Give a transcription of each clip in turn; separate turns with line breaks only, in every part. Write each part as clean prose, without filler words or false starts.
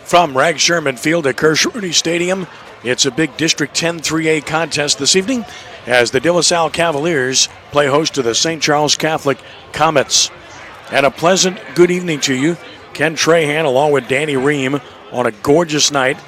From Reg Sherman Field at Kirsch-Rooney Stadium, it's a big District 10 3A contest this evening as the De La Salle Cavaliers play host to the St. Charles Catholic Comets. And a pleasant good evening to you. Ken Trahan along with Danny Ream on a gorgeous night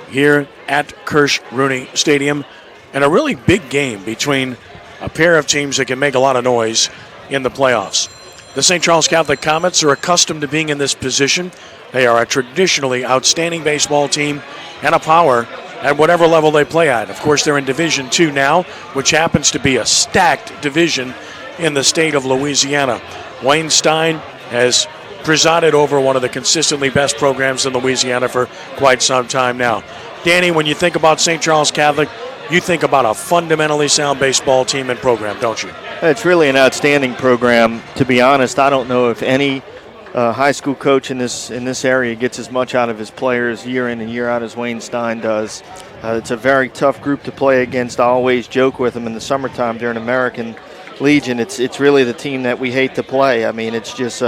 here at Kirsch-Rooney Stadium. And a really big game between a pair of teams that can make a lot of noise in the playoffs. The St. Charles Catholic Comets are accustomed to being in this position. They are a traditionally outstanding baseball team and a power at whatever level they play at. Of course, they're in Division II now, which happens to be a stacked division in the state of Louisiana. Wayne Stein has presided over one of the consistently best programs in Louisiana for quite some time now. Danny, when you think about St. Charles Catholic, you think about a fundamentally sound baseball team and program, don't you?
It's really an outstanding program. To be honest, I don't know if any high school coach in this area gets as much out of his players year in and year out as Wayne Stein does. It's a very tough group to play against. I always joke with them in the summertime during American Legion. It's really the team that we hate to play. I mean, it's just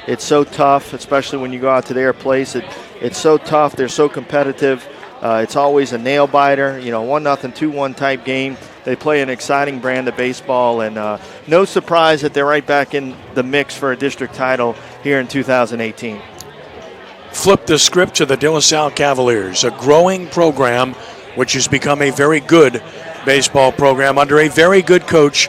it's so tough, especially when you go out to their place. It's so tough. They're so competitive. It's always a nail biter, 1-0, 2-1 type game. They play an exciting brand of baseball, and no surprise that they're right back in the mix for a district title here in 2018.
Flip the script to the De La Salle Cavaliers, a growing program which has become a very good baseball program under a very good coach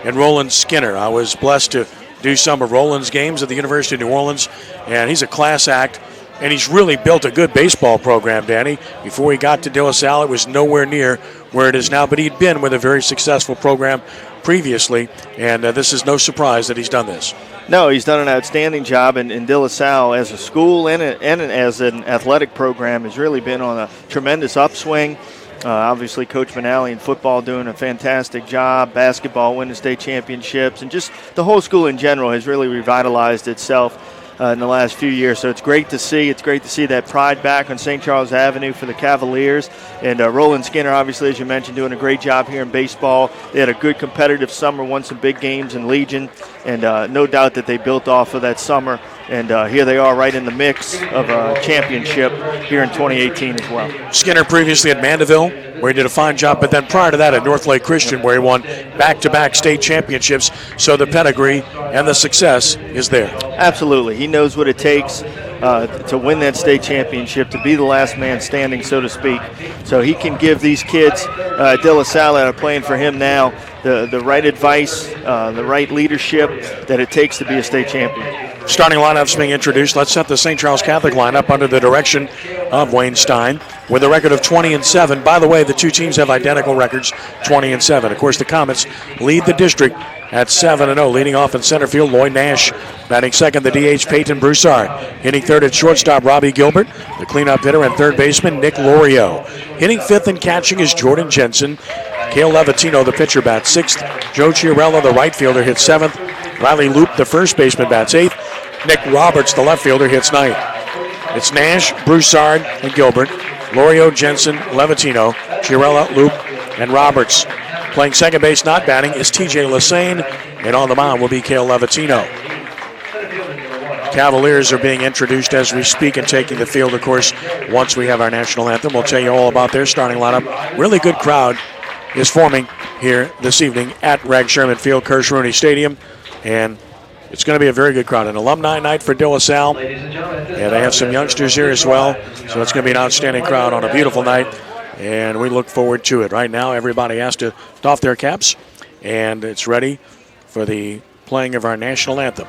in Roland Skinner. I was blessed to do some of Roland's games at the University of New Orleans, and he's a class act. And he's really built a good baseball program, Danny. Before he got to De La Salle, it was nowhere near where it is now, but he'd been with a very successful program previously, and this is no surprise that he's done this.
No, he's done an outstanding job, in De La Salle as a school and as an athletic program has really been on a tremendous upswing. Obviously, Coach Manali in football doing a fantastic job, basketball winning state championships, and just the whole school in general has really revitalized itself in the last few years. So it's great to see. It's great to see that pride back on St. Charles Avenue for the Cavaliers. And Roland Skinner, obviously, as you mentioned, doing a great job here in baseball. They had a good competitive summer, won some big games in Legion, and no doubt that they built off of that summer. And here they are right in the mix of a championship here in 2018 as well.
Skinner previously at Mandeville, where he did a fine job, but then prior to that at North Lake Christian, where he won back-to-back state championships. So the pedigree and the success is there.
Absolutely. He knows what it takes to win that state championship, to be the last man standing, so to speak. So he can give these kids at De La Salle that are playing for him now the right advice, the right leadership that it takes to be a state champion.
Starting lineups being introduced. Let's set the St. Charles Catholic lineup under the direction of Wayne Stein with a record of 20-7. By the way, the two teams have identical records, 20-7. Of course, the Comets lead the district at 7-0. Leading off in center field, Lloyd Nash. Batting second, the DH, Peyton Broussard. Hitting third at shortstop, Robbie Gilbert. The cleanup hitter and third baseman, Nick Lorio. Hitting fifth and catching is Jordan Jensen. Cale Levatino, the pitcher, bats sixth. Joe Chiarella, the right fielder, hits seventh. Riley Loop, the first baseman, bats eighth. Nick Roberts, the left fielder, hits ninth. It's Nash, Broussard, and Gilbert. Lorio, Jensen, Levatino, Chiarella, Loop, and Roberts. Playing second base, not batting, is TJ Lassane, and on the mound will be Cale Levatino. Cavaliers are being introduced as we speak and taking the field, of course, once we have our national anthem. We'll tell you all about their starting lineup. Really good crowd is forming here this evening at Reg Sherman Field, Kirsch-Rooney Stadium, and it's going to be a very good crowd. An alumni night for De La Salle, and they have some youngsters here as well, so it's going to be an outstanding crowd on a beautiful night, and we look forward to it. Right now, everybody has to doff their caps, and it's ready for the playing of our national anthem.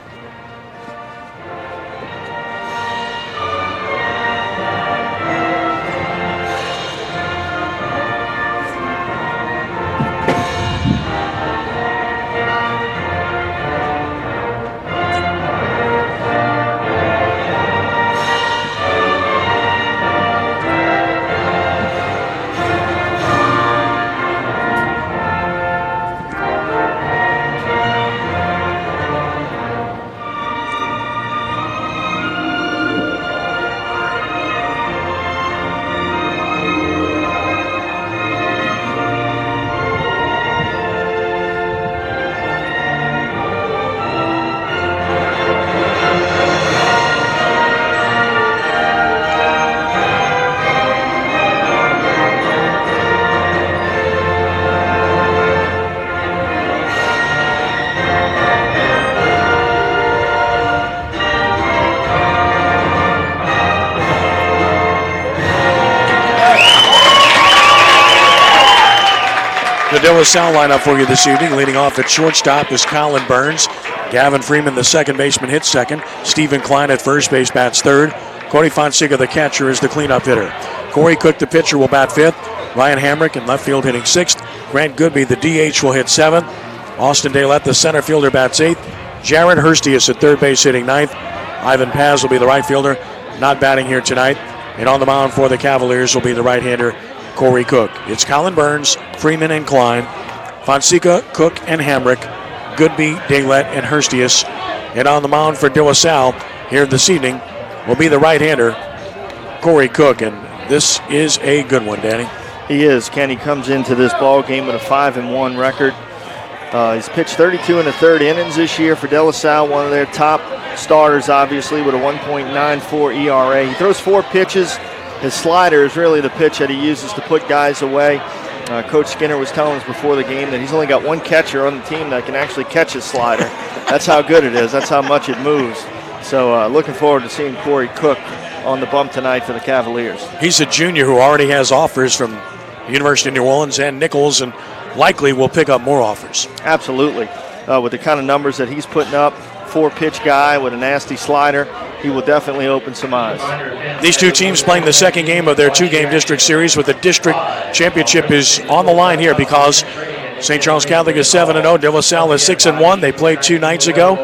The De La Salle lineup for you this evening. Leading off at shortstop is Colin Burns. Gavin Freeman, the second baseman, hits second. Stephen Klein at first base bats third. Cody Fonseca, the catcher, is the cleanup hitter. Cory Cook, the pitcher, will bat fifth. Ryan Hamrick in left field hitting sixth. Grant Goodby, the DH, will hit seventh. Austin Daylett, the center fielder, bats eighth. Jared Hurstius at third base hitting ninth. Ivan Paz will be the right fielder, not batting here tonight. And on the mound for the Cavaliers will be the right-hander, Cory Cook. It's Colin Burns, Freeman, and Klein, Fonseca, Cook, and Hamrick, Goodby, Daylett, and Hurstius. And on the mound for De La Salle here this evening will be the right-hander, Cory Cook. And this is a good one, Danny.
He is. Kenny comes into this ball game with a 5-1 record. He's pitched 32 1/3 innings this year for De La Salle, one of their top starters, obviously, with a 1.94 ERA. He throws 4 pitches. His slider is really the pitch that he uses to put guys away. Coach Skinner was telling us before the game that he's only got one catcher on the team that can actually catch his slider. That's how good it is. That's how much it moves. So looking forward to seeing Cory Cook on the bump tonight for the Cavaliers.
He's a junior who already has offers from the University of New Orleans and Nichols, and likely will pick up more offers.
Absolutely. With the kind of numbers that he's putting up, 4-pitch guy with a nasty slider, he will definitely open some eyes.
These two teams playing the second game of their 2-game district series, with the district championship is on the line here because St. Charles Catholic is 7-0, De La Salle is 6-1. They played 2 nights ago,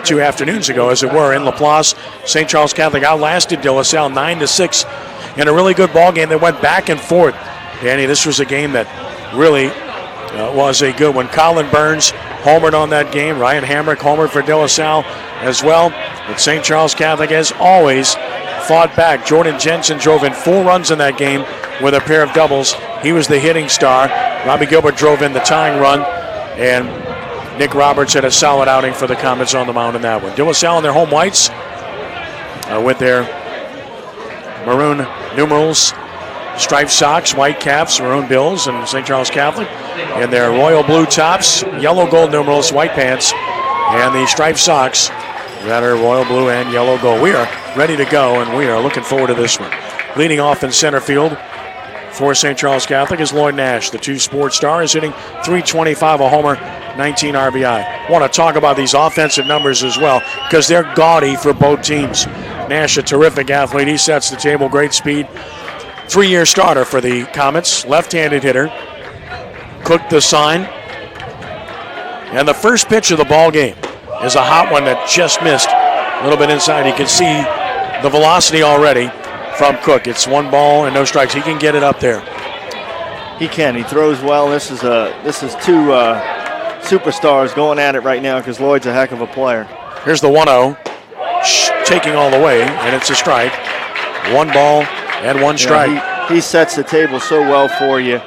2 afternoons ago, as it were, in Laplace. St. Charles Catholic outlasted De La Salle 9-6 in a really good ball game that went back and forth. Danny, this was a game that really was a good one. Colin Burns homered on that game. Ryan Hamrick homered for De La Salle as well. But St. Charles Catholic, as always, fought back. Jordan Jensen drove in 4 runs in that game with a pair of doubles. He was the hitting star. Robbie Gilbert drove in the tying run. And Nick Roberts had a solid outing for the Comets on the mound in that one. De La Salle in their home whites with their maroon numerals, striped socks, white caps, maroon bills, and St. Charles Catholic in their royal blue tops, yellow gold numerals, white pants, and the striped socks that are royal blue and yellow gold. We are ready to go, and we are looking forward to this one. Leading off in center field for St. Charles Catholic is Lloyd Nash, the 2 sports stars, hitting .325, a homer, 19 RBI. Want to talk about these offensive numbers as well because they're gaudy for both teams. Nash, a terrific athlete. He sets the table, great speed. 3-year starter for the Comets, left-handed hitter. Cook the sign. And the first pitch of the ball game is a hot one that just missed. A little bit inside. You can see the velocity already from Cook. It's 1 ball and no strikes. He can get it up there.
He can. He throws well. This is 2 superstars going at it right now because Lloyd's a heck of a player.
Here's the 1-0. Taking all the way, and it's a strike. 1 ball and 1 strike.
He sets the table so well for you.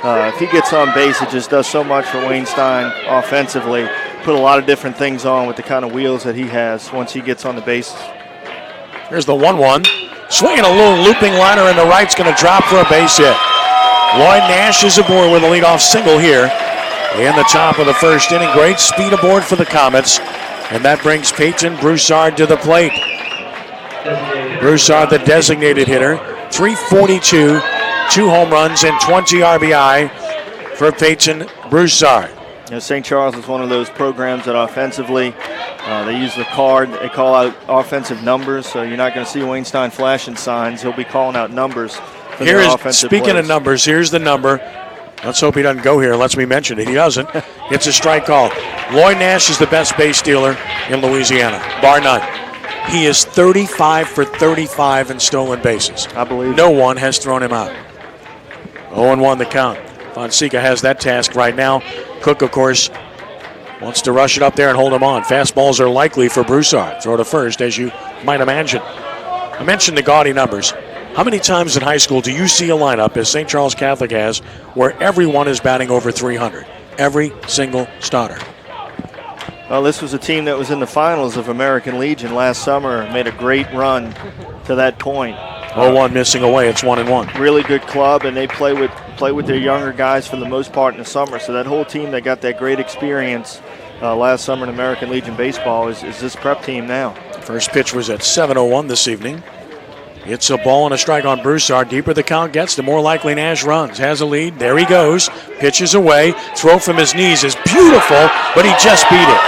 If he gets on base, it just does so much for Wayne Stein offensively. Put a lot of different things on with the kind of wheels that he has once he gets on the base.
Here's the 1-1. Swinging a little looping liner in the right's going to drop for a base hit. Lloyd Nash is aboard with a leadoff single here in the top of the first inning. Great speed aboard for the Comets. And that brings Peyton Broussard to the plate. Broussard, the designated hitter. .342, 2 home runs and 20 RBI for Peyton Broussard.
St. Charles is one of those programs that offensively, they use the card. They call out offensive numbers, so you're not going to see Wayne Stein flashing signs. He'll be calling out numbers for their offensive
Speaking
plays.
of numbers, here's the number. Let's hope he doesn't go here. Lets me mention it. He doesn't. It's a strike call. Lloyd Nash is the best base stealer in Louisiana, bar none. He is 35 for 35 in stolen bases.
I believe
no one has thrown him out. 0-1 the count. Fonseca has that task right now. Cook, of course, wants to rush it up there and hold him on. Fastballs are likely for Broussard. Throw to first, as you might imagine. I mentioned the gaudy numbers. How many times in high school do you see a lineup, as St. Charles Catholic has, where everyone is batting over 300? Every single starter.
Well, this was a team that was in the finals of American Legion last summer. Made a great run to that point.
0-1 missing away. It's 1-1.
Really good club, and they play with their younger guys for the most part in the summer. So that whole team that got that great experience last summer in American Legion baseball is this prep team now.
First pitch was at 7:01 this evening. It's a ball and a strike on Broussard. Deeper the count gets, the more likely Nash runs. Has a lead. There he goes. Pitches away. Throw from his knees is beautiful, but he just beat it.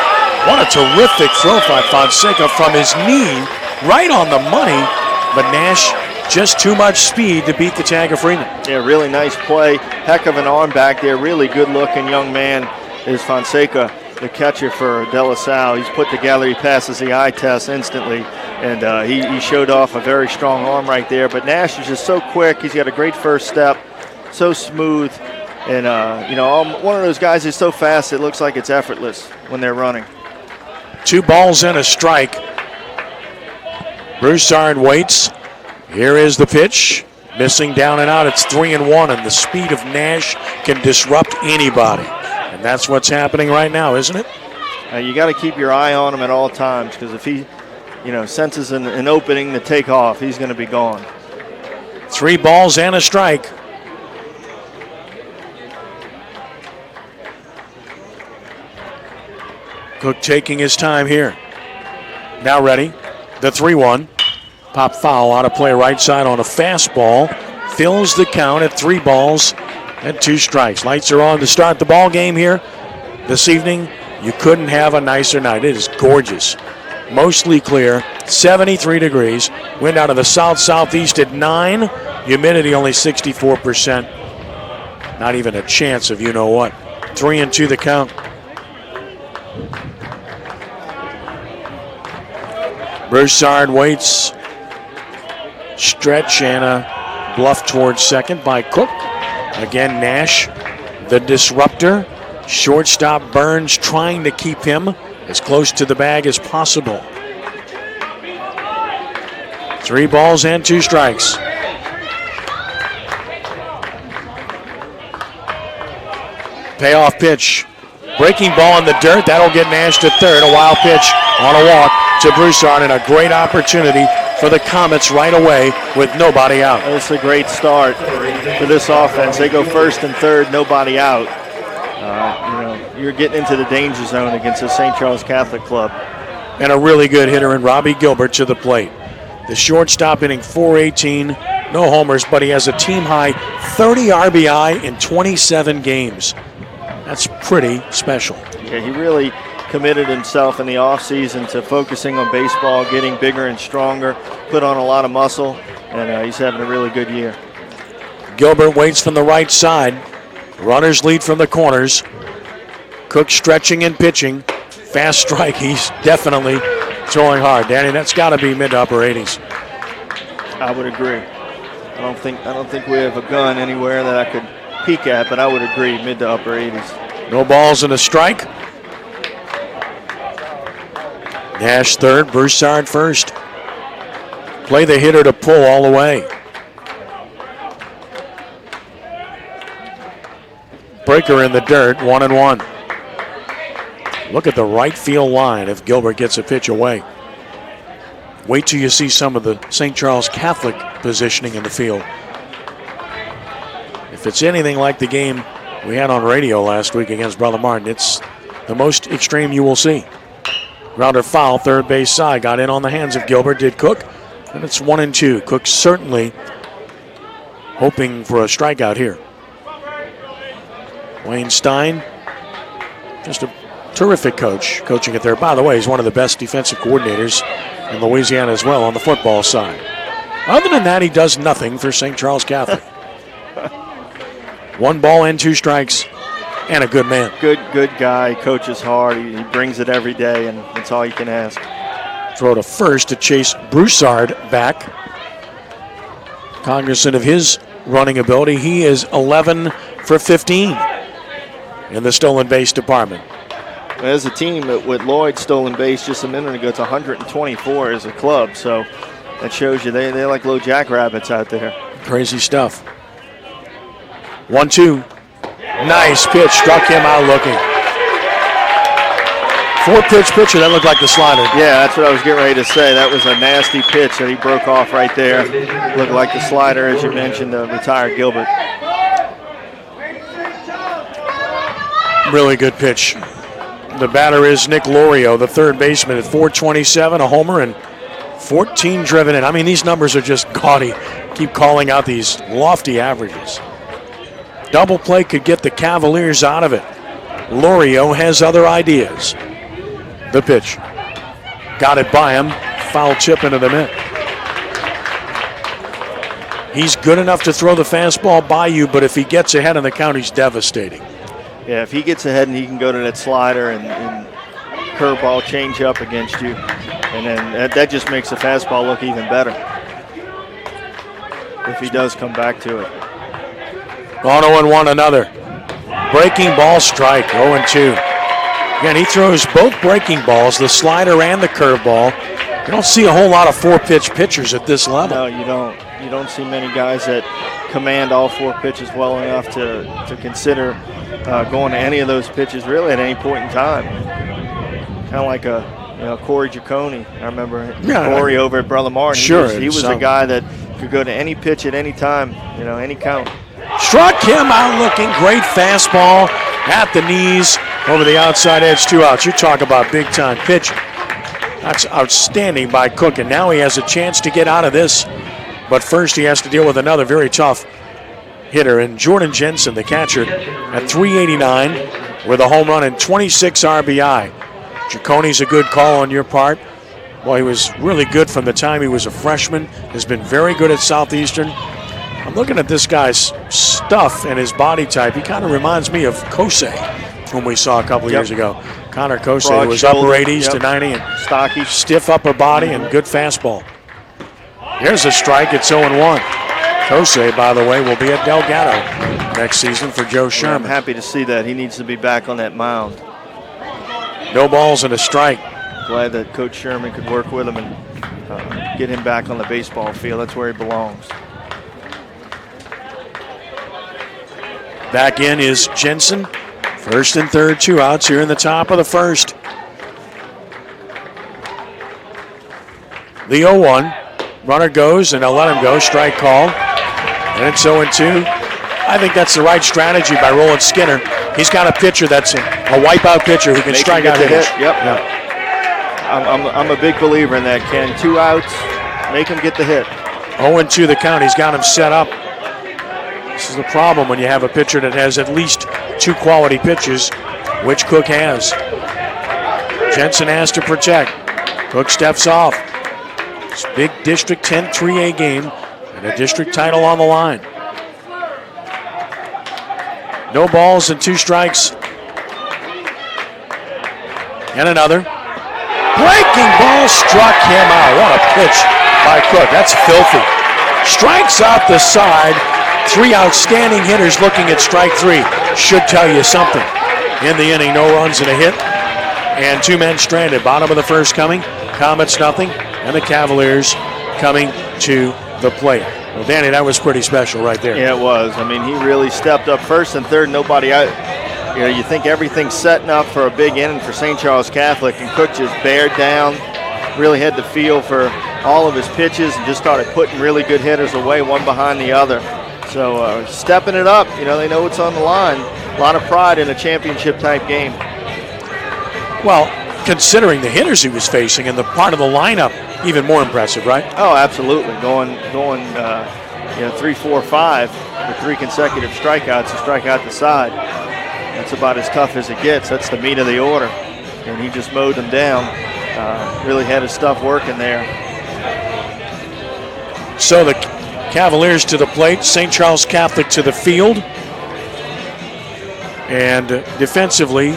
What a terrific throw by Fonseca from his knee, right on the money. But Nash, just too much speed to beat the tag of Freeman.
Yeah, really nice play. Heck of an arm back there. Really good-looking young man is Fonseca, the catcher for De La Salle. He's put together, he passes the eye test instantly, and he showed off a very strong arm right there. But Nash is just so quick. He's got a great first step, so smooth, and one of those guys is so fast it looks like it's effortless when they're running.
2 balls and a strike. Broussard waits. Here is the pitch. Missing down and out. It's 3-1, and the speed of Nash can disrupt anybody. And that's what's happening right now, isn't it?
You got to keep your eye on him at all times, because if he, senses an opening to take off, he's going to be gone.
3 balls and a strike. Cook taking his time here. Now ready. The 3-1. Pop foul out of play right side on a fastball. Fills the count at 3 balls and 2 strikes. Lights are on to start the ball game here this evening. You couldn't have a nicer night. It is gorgeous. Mostly clear. 73 degrees. Wind out of the south-southeast at 9. Humidity only 64%. Not even a chance of you-know-what. 3-2 the count. Broussard waits. Stretch and a bluff towards second by Cook. Again, Nash, the disruptor. Shortstop Burns trying to keep him as close to the bag as possible. 3 balls and 2 strikes. Payoff pitch. Breaking ball in the dirt. That'll get Nash to third. A wild pitch on a walk to Broussard, and a great opportunity for the Comets right away with nobody out.
That's a great start for this offense. They go first and third, nobody out. You're getting into the danger zone against the St. Charles Catholic Club.
And a really good hitter in Robbie Gilbert to the plate. The shortstop hitting .418, no homers, but he has a team-high 30 RBI in 27 games. That's pretty special.
Yeah, he really committed himself in the offseason to focusing on baseball, getting bigger and stronger, put on a lot of muscle, and he's having a really good year.
Gilbert waits from the right side. Runners lead from the corners. Cook stretching and pitching. Fast strike. He's definitely throwing hard. Danny, that's got to be mid to upper 80s.
I would agree. I don't think we have a gun anywhere that I could peek at, but I would agree, mid to upper 80s.
No balls and a strike. Nash third, Broussard first. Play the hitter to pull all the way. Breaker in the dirt, 1-1. Look at the right field line if Gilbert gets a pitch away. Wait till you see some of the St. Charles Catholic positioning in the field. If it's anything like the game we had on radio last week against Brother Martin, it's the most extreme you will see. Grounder foul, third base side, got in on the hands of Gilbert, did Cook, and it's 1-2. Cook certainly hoping for a strikeout here. Wayne Stein, just a terrific coach, coaching it there. By the way, he's one of the best defensive coordinators in Louisiana as well on the football side. Other than that, he does nothing for St. Charles Catholic. 1 ball and 2 strikes, and a good man.
Good guy, coaches hard, he brings it every day, and that's all you can ask.
Throw to first to chase Broussard back. Cognizant of his running ability, he is 11 for 15 in the stolen base department.
As a team, with Lloyd stolen base just a minute ago, it's 124 as a club, so that shows you they like low jackrabbits out there.
Crazy stuff. 1-2. Nice pitch, struck him out looking. 4-pitch pitcher, that looked like the slider.
Yeah, that's what I was getting ready to say. That was a nasty pitch that he broke off right there. Looked like the slider, as you mentioned, retired Gilbert.
Really good pitch. The batter is Nick Lorio, the third baseman at .427, a homer and 14 driven in. I mean, these numbers are just gaudy. Keep calling out these lofty averages. Double play could get the Cavaliers out of it. Lorio has other ideas. The pitch. Got it by him. Foul tip into the mitt. He's good enough to throw the fastball by you, but if he gets ahead in the count, he's devastating.
Yeah, if he gets ahead and he can go to that slider and curveball change up against you, and then that just makes the fastball look even better if he does come back to it.
On 0-1 another. Breaking ball strike, 0-2. Again, he throws both breaking balls, the slider and the curveball. You don't see a whole lot of 4-pitch pitchers at this level.
No, you don't. You don't see many guys that command all 4 pitches well enough to consider going to any of those pitches really at any point in time. Kind of like Cory Cook. I remember Cory over at Brother Martin.
Sure,
he was a guy that could go to any pitch at any time, any count.
Struck him out looking. Great fastball at the knees over the outside edge. 2 outs. You talk about big time pitch. That's outstanding by Cook, and now he has a chance to get out of this. But first he has to deal with another very tough hitter, and Jordan Jensen, the catcher, at 389 with a home run and 26 RBI. Cicconi's a good call on your part. Well, he was really good from the time he was a freshman. Has been very good at Southeastern. I'm looking at this guy's stuff and his body type. He kind of reminds me of Kosei, whom we saw a couple years ago. Connor Kosei, who was upper 80s to 90 and
stocky,
stiff upper body and good fastball. Here's a strike. It's 0-1. Kosei, by the way, will be at Delgado next season for Joe Sherman.
I'm happy to see that. He needs to be back on that mound.
No balls and a strike.
Glad that Coach Sherman could work with him and get him back on the baseball field. That's where he belongs.
Back in is Jensen. First and third, 2 outs here in the top of the first. The 0-1. Runner goes, and they'll let him go. Strike call. And it's 0-2. I think that's the right strategy by Roland Skinner. He's got a pitcher that's a wipeout pitcher who can strike out hitters.
Yep. Yeah. I'm a big believer in that, Ken. 2 outs, make him get the hit.
0-2 the count. He's got him set up. This is the problem when you have a pitcher that has at least 2 quality pitches, which Cook has. Jensen has to protect. Cook steps off. It's a big District 10 3A game and a district title on the line. No balls and 2 strikes. And another. Breaking ball struck him out. What a pitch by Cook. That's filthy. Strikes out the side. 3 outstanding hitters looking at strike 3. Should tell you something. In the inning, no runs and a hit. And 2 men stranded. Bottom of the first coming. Comets nothing. And the Cavaliers coming to the plate. Well, Danny, that was pretty special right there.
Yeah, it was. I mean, he really stepped up first and third. Nobody out. You think everything's setting up for a big inning for St. Charles Catholic, and Cook just bared down, really had the feel for all of his pitches and just started putting really good hitters away, one behind the other. So stepping it up, they know what's on the line. A lot of pride in a championship-type game.
Well, considering the hitters he was facing and the part of the lineup, even more impressive, right?
Oh, absolutely. Going 3, 4, 5 with 3 consecutive strikeouts to strike out the side. That's about as tough as it gets. That's the meat of the order. And he just mowed them down. Really had his stuff working there.
So the Cavaliers to the plate, St. Charles Catholic to the field. And defensively,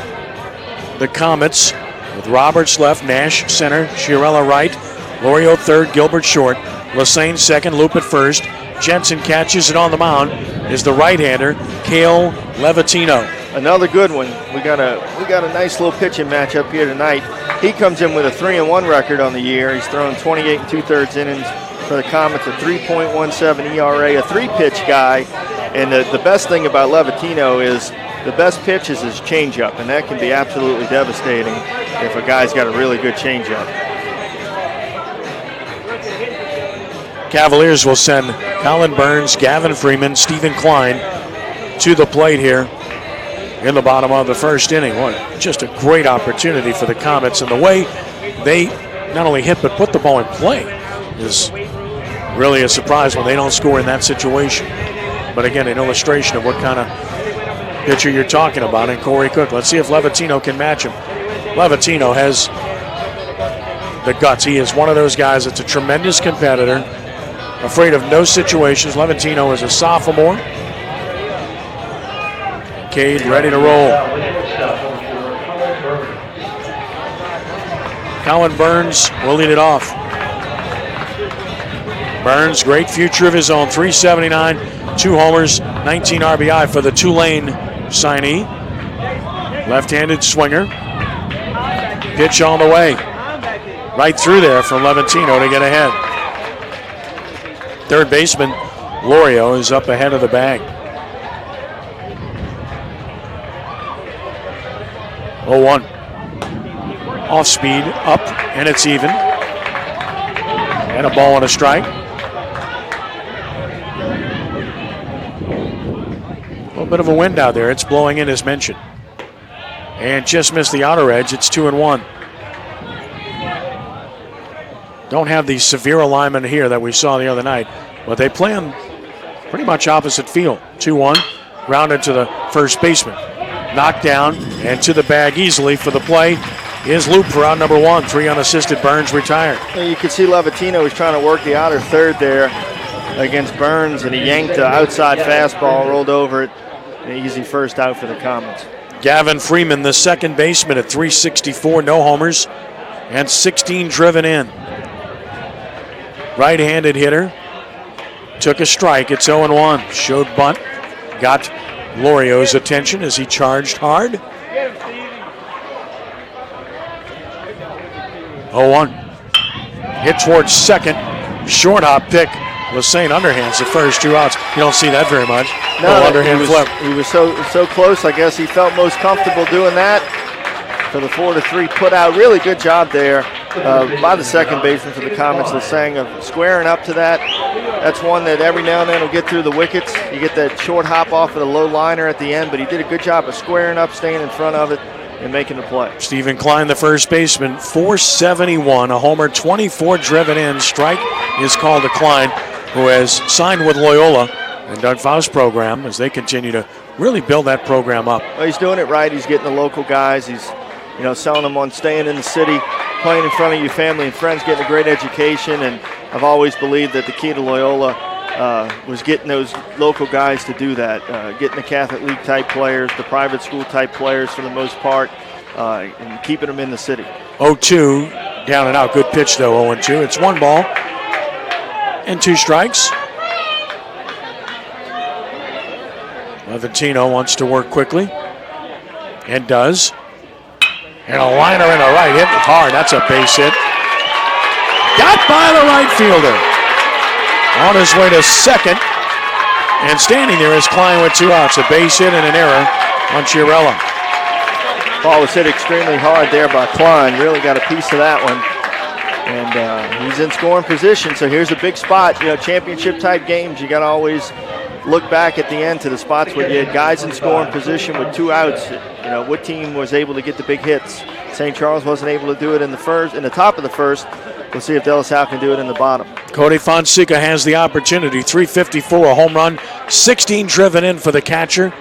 the Comets with Roberts left, Nash center, Chiarella right, Lorio third, Gilbert short, Lassane second, Loop at first. Jensen catches it on the mound is the right-hander, Cale Levatino.
Another good one. We got a nice little pitching matchup here tonight. He comes in with a 3-1 record on the year. He's thrown 28 2/3 innings for the Comets, a 3.17 ERA, a 3-pitch guy. And the best thing about Levatino is the best pitch is his changeup, and that can be absolutely devastating if a guy's got a really good changeup.
Cavaliers will send Colin Burns, Gavin Freeman, Stephen Klein to the plate here in the bottom of the first inning. What just a great opportunity for the Comets, and the way they not only hit but put the ball in play is really a surprise when they don't score in that situation. But again, an illustration of what kind of pitcher you're talking about in Cory Cook. Let's see if Levatino can match him. Levatino has the guts. He is one of those guys that's a tremendous competitor, afraid of no situations. Levatino is a sophomore. Cade ready to roll. Colin Burns will lead it off. Burns, great future of his own. 379, 2 homers, 19 RBI for the Tulane signee. Left-handed swinger. Pitch on the way. Right through there from Levatino to get ahead. Third baseman Lorio is up ahead of the bag. 0-1. Off speed, up, and it's even. And a ball and a strike. A little bit of a wind out there. It's blowing in as mentioned. And just missed the outer edge. It's 2-1. Don't have the severe alignment here that we saw the other night, but they play on pretty much opposite field. 2-1, grounded to the first baseman. Knocked down and to the bag easily for the play is Loop for out number 1. 3 unassisted. Burns retired.
You can see Levatino was trying to work the outer third there against Burns, and he yanked the outside fastball, rolled over it. An easy first out for the Comets.
Gavin Freeman, the second baseman, at 364, no homers, and 16 driven in. Right-handed hitter. Took a strike. It's 0-1. Showed bunt. Got Lorio's attention as he charged hard. 0-1. Hit towards second. Short hop pick. Lassane underhands the first. 2 outs. You don't see that very much.
No,
underhand flip.
He was so close. I guess he felt most comfortable doing that for the 4-3 put out. Really good job there by the second baseman for the Comets. Lassane of squaring up to that. That's one that every now and then will get through the wickets. You get that short hop off of the low liner at the end, but he did a good job of squaring up, staying in front of it, and making the play.
Stephen Klein, the first baseman, 471, a homer, 24 driven in. Strike is called to Klein, who has signed with Loyola and Doug Faust's program as they continue to really build that program up.
Well, he's doing it right. He's getting the local guys. He's selling them on staying in the city, playing in front of your family and friends, getting a great education. And I've always believed that the key to Loyola was getting those local guys to do that, getting the Catholic League type players, the private school type players for the most part, and keeping them in the city.
0-2, down and out. Good pitch though, 0-2. It's 1 ball and 2 strikes. Levatino wants to work quickly and does. And a liner in the right, hit hard. That's a base hit. Got by the right fielder. On his way to second. And standing there is Klein with 2 outs. A base hit and an error on Chiarella.
Ball was hit extremely hard there by Klein. Really got a piece of that one. And he's in scoring position, so here's a big spot. Championship type games, you got to always look back at the end to the spots where you had guys in scoring position with 2 outs. What team was able to get the big hits? St. Charles wasn't able to do it in the top of the first. We'll see if De La Salle can do it in the bottom.
Cody Fonseca has the opportunity. 354, a home run, 16 driven in for the catcher.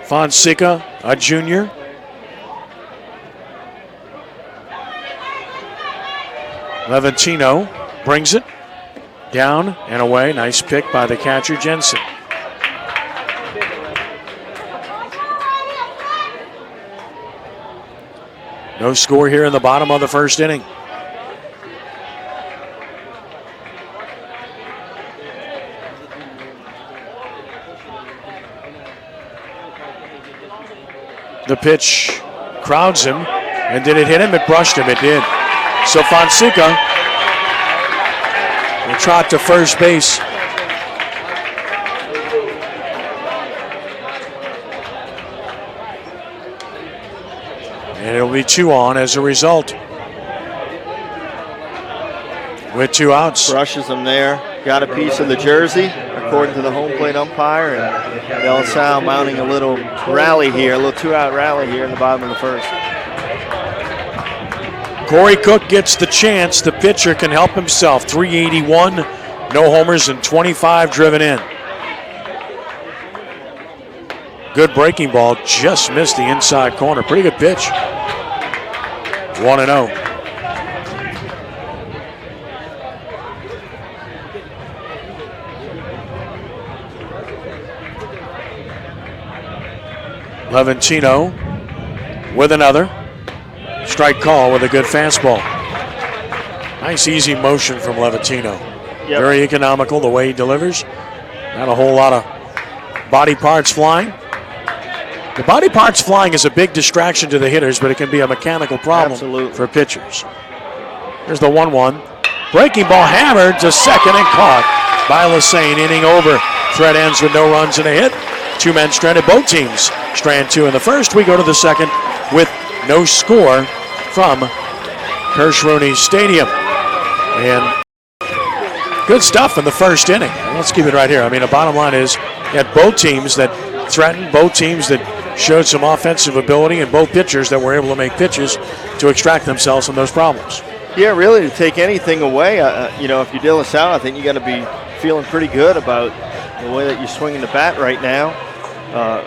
Fonseca, a junior. Levatino brings it down and away. Nice pick by the catcher, Jensen. No score here in the bottom of the first inning. The pitch crowds him, and did it hit him? It brushed him, it did. So Fonseca will trot to first base. And it'll be 2 on as a result. With 2 outs.
Brushes him there. Got a piece of the jersey, according to the home plate umpire. And De La Salle mounting a little rally here, a little 2-out rally here in the bottom of the first.
Cory Cook gets the chance. The pitcher can help himself. 381, no homers, and 25 driven in. Good breaking ball, just missed the inside corner. Pretty good pitch. 1-0. Levantino with another. Strike call with a good fastball. Nice easy motion from Levantino.
Yep.
Very economical the way he delivers. Not a whole lot of body parts flying. The body parts flying is a big distraction to the hitters, but it can be a mechanical problem for pitchers. Here's the 1-1. Breaking ball hammered to second and caught by Lassane. Inning over. Threat ends with no runs and a hit. 2 men stranded. Both teams strand 2 in the first. We go to the second with no score from Kirsch-Rooney Stadium. And good stuff in the first inning. Let's keep it right here. I mean, the bottom line is you had both teams that threatened, both teams that showed some offensive ability, and both pitchers that were able to make pitches to extract themselves from those problems.
Yeah, really, to take anything away, if you're De La Salle, I think you got to be feeling pretty good about the way that you're swinging the bat right now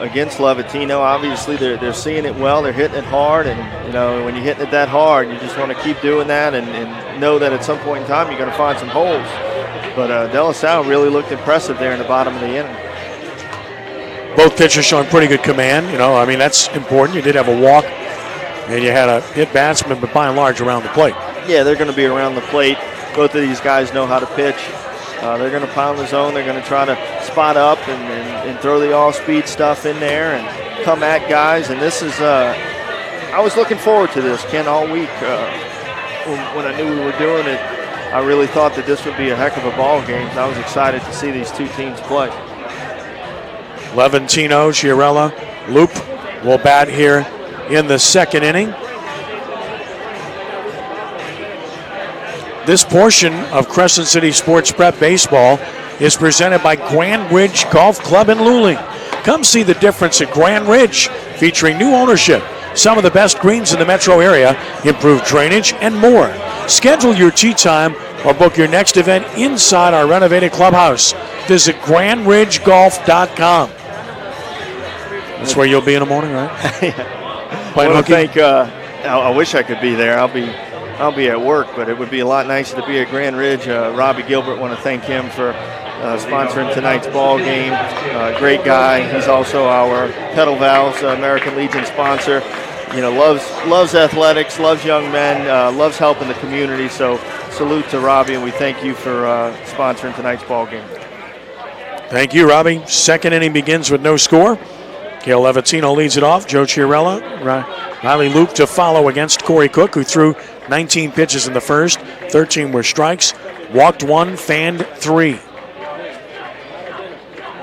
against Levantino. Obviously, they're seeing it well, they're hitting it hard, and when you're hitting it that hard, you just want to keep doing that and know that at some point in time you're going to find some holes. But De La Salle really looked impressive there in the bottom of the inning.
Both pitchers showing pretty good command. That's important. You did have a walk, and you had a hit batsman, but by and large around the plate.
Yeah, they're going to be around the plate. Both of these guys know how to pitch. They're going to pound the zone. They're going to try to spot up and throw the all-speed stuff in there and come at guys. And this is I was looking forward to this, Ken, all week. When I knew we were doing it, I really thought that this would be a heck of a ball game. I was excited to see these two teams play.
Levantino, Chiarella, Loop will bat here in the second inning. This portion of Crescent City Sports Prep Baseball is presented by Grand Ridge Golf Club in Luling. Come see the difference at Grand Ridge, featuring new ownership, some of the best greens in the metro area, improved drainage, and more. Schedule your tee time or book your next event inside our renovated clubhouse. Visit GrandRidgeGolf.com. That's where you'll be in the morning, right? Playing hooky?
I wish I could be there. I'll be at work, but it would be a lot nicer to be at Grand Ridge. Robbie Gilbert, want to thank him for sponsoring tonight's ball game. Great guy. He's also our Pedal Valves American Legion sponsor. Loves athletics, loves young men, loves helping the community. So salute to Robbie, and we thank you for sponsoring tonight's ball game.
Thank you, Robbie. Second inning begins with no score. Cale Levantino leads it off. Joe Chiarella, Riley Luke to follow against Cory Cook, who threw 19 pitches in the first. 13 were strikes. Walked 1, fanned 3.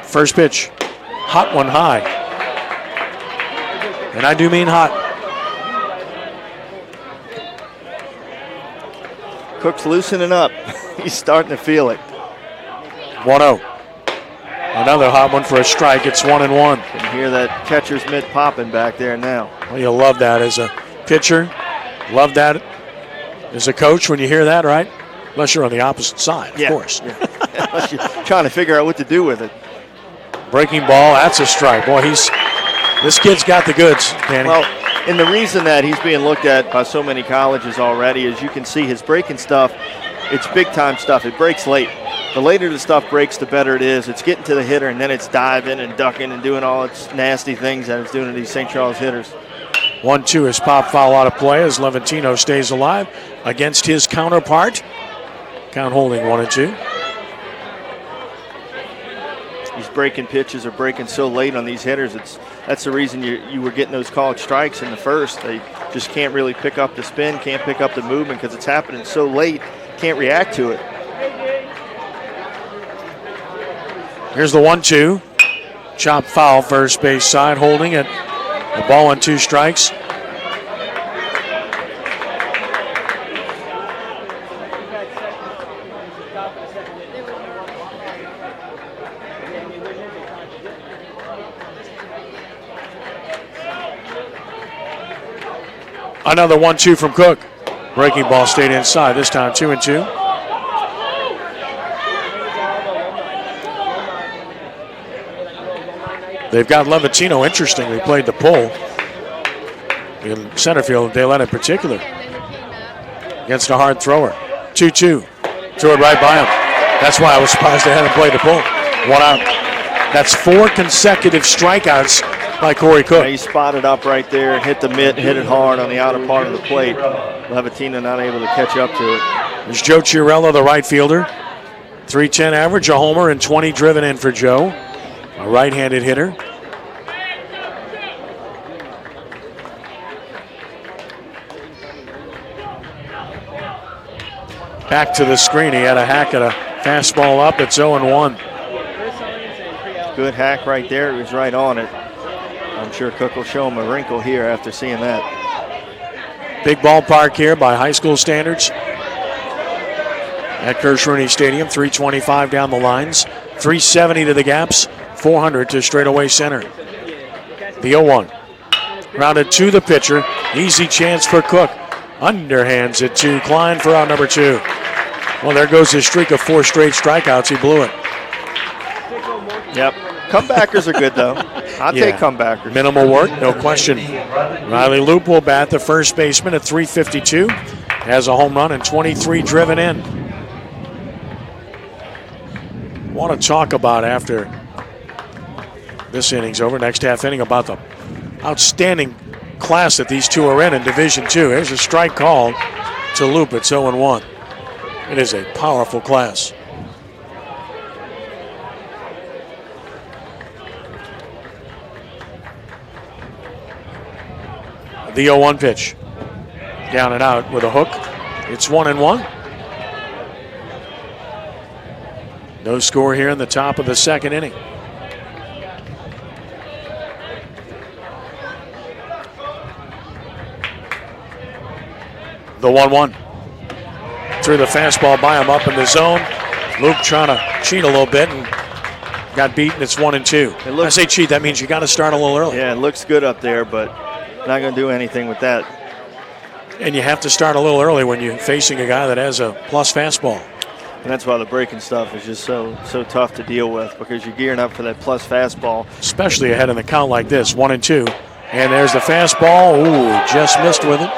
First pitch, hot one high. And I do mean hot.
Cook's loosening up. He's starting to feel it.
1-0. Another hot one for a strike. It's 1-1.
Can hear that catcher's mitt popping back there now.
Well, you'll love that as a pitcher. Love that as a coach when you hear that, right? Unless you're on the opposite side, of course.
Yeah. Unless you're trying to figure out what to do with it.
Breaking ball, that's a strike. Boy, this kid's got the goods, Danny.
Well, and the reason that he's being looked at by so many colleges already is you can see his breaking stuff. It's big-time stuff. It breaks late. The later the stuff breaks, the better it is. It's getting to the hitter, and then it's diving and ducking and doing all its nasty things that it's doing to these St. Charles hitters.
1-2 is pop foul out of play as Levantino stays alive against his counterpart. Count holding 1-2.
These breaking pitches are breaking so late on these hitters. That's the reason you were getting those called strikes in the first. They just can't really pick up the spin, can't pick up the movement because it's happening so late, can't react to it.
Here's the 1-2. Chop foul, first base side, holding it. A ball and 2 strikes. Another 1-2 from Cook. Breaking ball stayed inside, this time 2-2. They've got Levitino, interestingly, played the pull in center field, Daylett in particular, against a hard thrower. 2-2. Threw it right by him. That's why I was surprised they hadn't played the pull. 1 out. That's 4 consecutive strikeouts by Cory Cook.
Yeah, he spotted up right there and hit the mitt, hit it hard on the outer part of the plate. Levitino not able to catch up to it.
There's Joe Chiarello, the right fielder. .310 average, a homer, and 20 driven in for Joe. A right-handed hitter. Back to the screen. He had a hack at a fastball up. It's 0-1.
Good hack right there. He was right on it. I'm sure Cook will show him a wrinkle here after seeing that.
Big ballpark here by high school standards at Kirsch-Rooney Stadium. 325 down the lines. 370 to the gaps. 400 to straightaway center. The 0-1. Grounded to the pitcher. Easy chance for Cook. Underhands it to Klein for out number 2. Well, there goes his streak of 4 straight strikeouts. He blew it.
Yep. Comebackers are good, though. I'll take comebackers.
Minimal work, no question. Riley Loop will bat, the first baseman, at .352. Has a home run and 23 driven in. Want to talk about after this inning's over, next half inning, about the outstanding class that these two are in Division II. Here's a strike call to Loop. It's 0-1. It is a powerful class. The 0-1 pitch. Down and out with a hook. It's 1-1. No score here in the top of the second inning. The 1-1. Threw the fastball by him up in the zone. Luke trying to cheat a little bit and got beaten. It's 1-2. I say cheat, that means you got to start a little early.
Yeah, it looks good up there, but not going to do anything with that.
And you have to start a little early when you're facing a guy that has a plus fastball.
And that's why the breaking stuff is just so tough to deal with, because you're gearing up for that plus fastball.
Especially ahead in the count like this, 1-2. And there's the fastball. Ooh, just missed with it.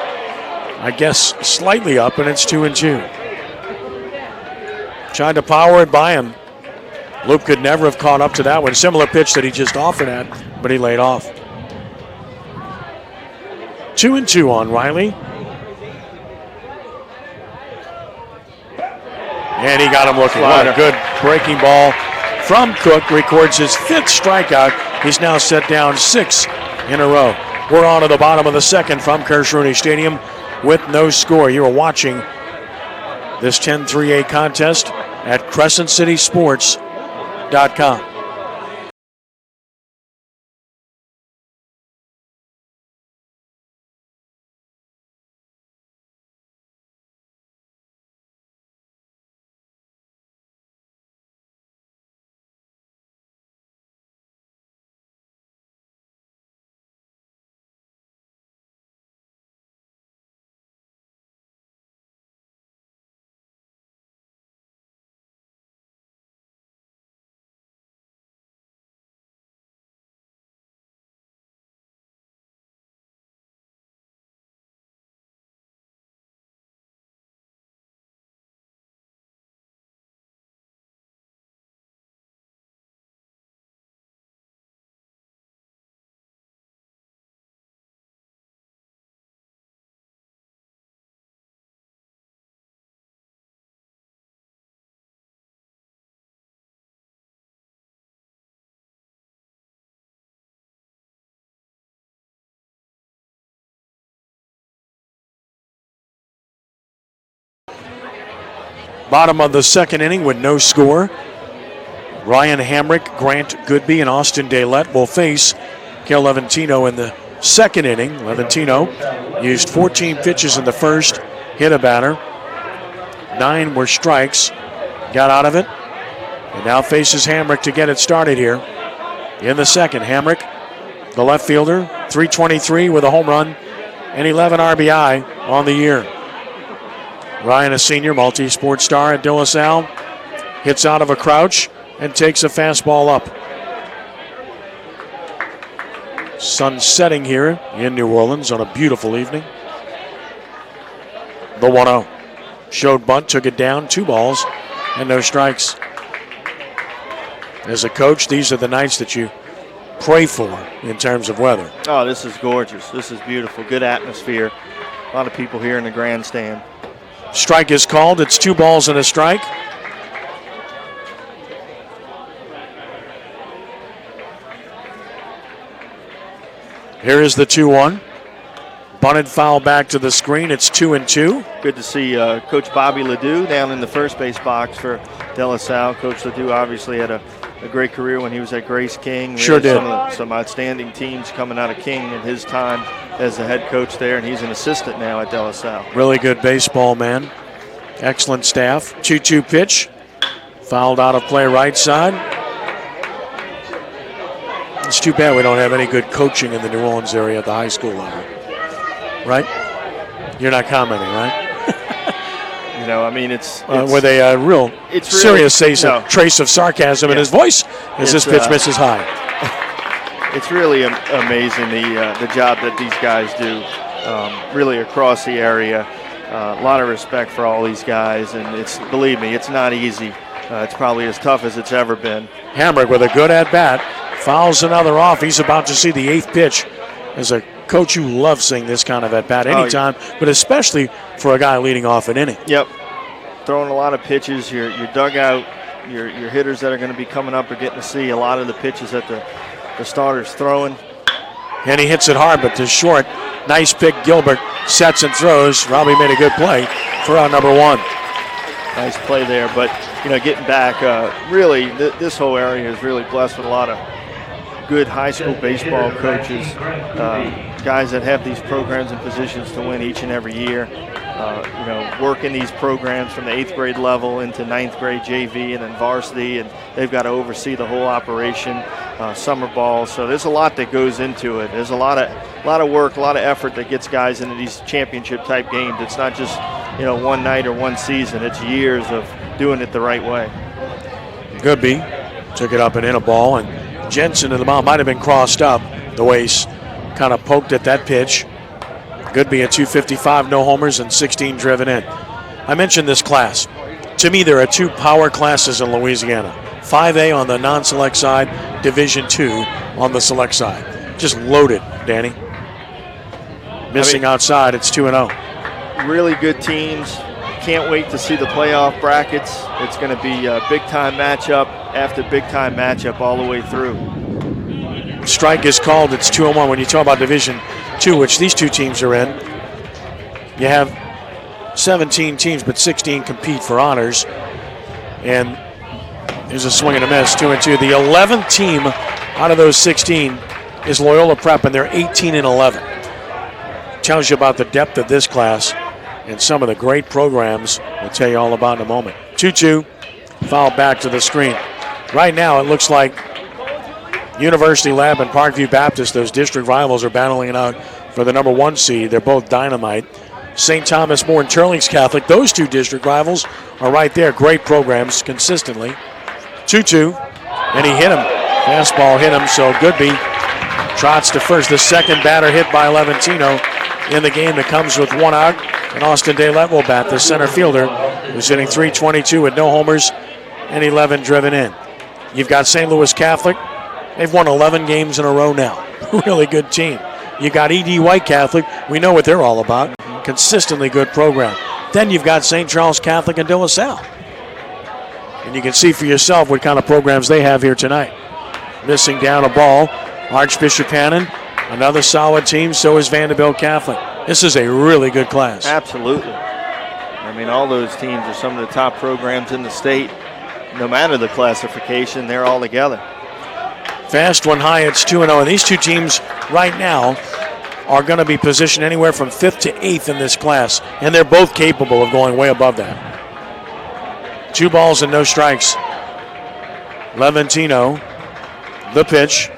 I guess slightly up, and it's 2-2. Tried to power it by him. Loop could never have caught up to that one. Similar pitch that he just offered at, but he laid off. 2-2 on Riley. And he got him looking. What a good breaking ball from Cook. Records his 5th strikeout. He's now set down 6 in a row. We're on to the bottom of the second from Kirsch-Rooney Stadium with no score. You are watching this 10-3A contest at CrescentCitySports.com. Bottom of the second inning with no score. Ryan Hamrick, Grant Goodby, and Austin Daylett will face Kel Levitino in the second inning. Levitino used 14 pitches in the first, hit a batter. 9 were strikes, got out of it, and now faces Hamrick to get it started here in the second. Hamrick, the left fielder, .323 with a home run and 11 RBI on the year. Ryan, a senior, multi-sport star at De La Salle, hits out of a crouch and takes a fastball up. Sun setting here in New Orleans on a beautiful evening. The 1-0. Showed bunt, took it down, 2 balls and no strikes. As a coach, these are the nights that you pray for in terms of weather.
Oh, this is gorgeous. This is beautiful. Good atmosphere. A lot of people here in the grandstand.
Strike is called. It's 2 balls and a strike. Here is the 2-1. Bunted foul back to the screen. It's 2-2.
Good to see Coach Bobby Ledoux down in the first base box for De La Salle. Coach Ledoux obviously had a great career when he was at Grace King.
Sure did.
Some outstanding teams coming out of King in his time as the head coach there, and he's an assistant now at De La Salle.
Really good baseball man. Excellent staff. 2-2 pitch. Fouled out of play right side. It's too bad we don't have any good coaching in the New Orleans area at the high school level. Right? You're not commenting, right?
You know, I mean, it's
with a real serious trace of sarcasm in his voice as this pitch misses high.
It's really amazing the job that these guys do, really across the area. A lot of respect for all these guys, and believe me, it's not easy. It's probably as tough as it's ever been.
Hamrick with a good at-bat. Fouls another off. He's about to see the 8th pitch. As a coach, you love seeing this kind of at-bat anytime, but especially for a guy leading off an inning.
Yep. Throwing a lot of pitches. Your dugout, your hitters that are going to be coming up are getting to see a lot of the pitches that the starter's throwing.
And he hits it hard, but to short. Nice pick. Gilbert sets and throws. Robbie made a good play for out number 1.
Nice play there, but getting back, really, this whole area is really blessed with a lot of good high school baseball coaches, guys that have these programs and positions to win each and every year. Working these programs from the 8th grade level into 9th grade JV and then varsity, and they've got to oversee the whole operation, summer ball. So there's a lot that goes into it. There's a lot of work, a lot of effort that gets guys into these championship type games. It's not just one night or one season. It's years of doing it the right way.
Goodby took it up and in a ball, and Jensen to the mound might have been crossed up the way he's kind of poked at that pitch. Goodby at 255, no homers, and 16 driven in. I mentioned this class. To me, there are 2 power classes in Louisiana. 5A on the non-select side, Division II on the select side. Just loaded, Danny. Missing outside, it's 2-0.
Really good teams. Can't wait to see the playoff brackets. It's going to be a big-time matchup after big-time matchup all the way through.
Strike is called. It's 2-1. When you talk about Division II, which these 2 teams are in, you have 17 teams, but 16 compete for honors. And there's a swing and a miss, 2-2. The 11th team out of those 16 is Loyola Prep, and they're 18-11. Tells you about the depth of this class and some of the great programs we'll tell you all about in a moment. 2-2, foul back to the screen. Right now it looks like University Lab and Parkview Baptist, those district rivals, are battling it out for the number 1 seed. They're both dynamite. St. Thomas More and Turlings Catholic, those 2 district rivals are right there. Great programs consistently. 2-2, and he hit him. Fastball hit him, so Goodby trots to first. The second batter hit by Levantino in the game that comes with 1 out. And Austin Daylett will bat, the center fielder, who's hitting .322 with no homers and 11 driven in. You've got St. Louis Catholic. They've won 11 games in a row now. Really good team. You got E.D. White Catholic. We know what they're all about. Consistently good program. Then you've got St. Charles Catholic and De La Salle. And you can see for yourself what kind of programs they have here tonight. Missing down a ball. Archbishop Hannon, another solid team. So is Vanderbilt Catholic. This is a really good class.
Absolutely. I mean, all those teams are some of the top programs in the state. No matter the classification, they're all together.
Fast one high, it's 2-0. And these 2 teams right now are going to be positioned anywhere from 5th to 8th in this class. And they're both capable of going way above that. 2 balls and no strikes. Levantino, the pitch.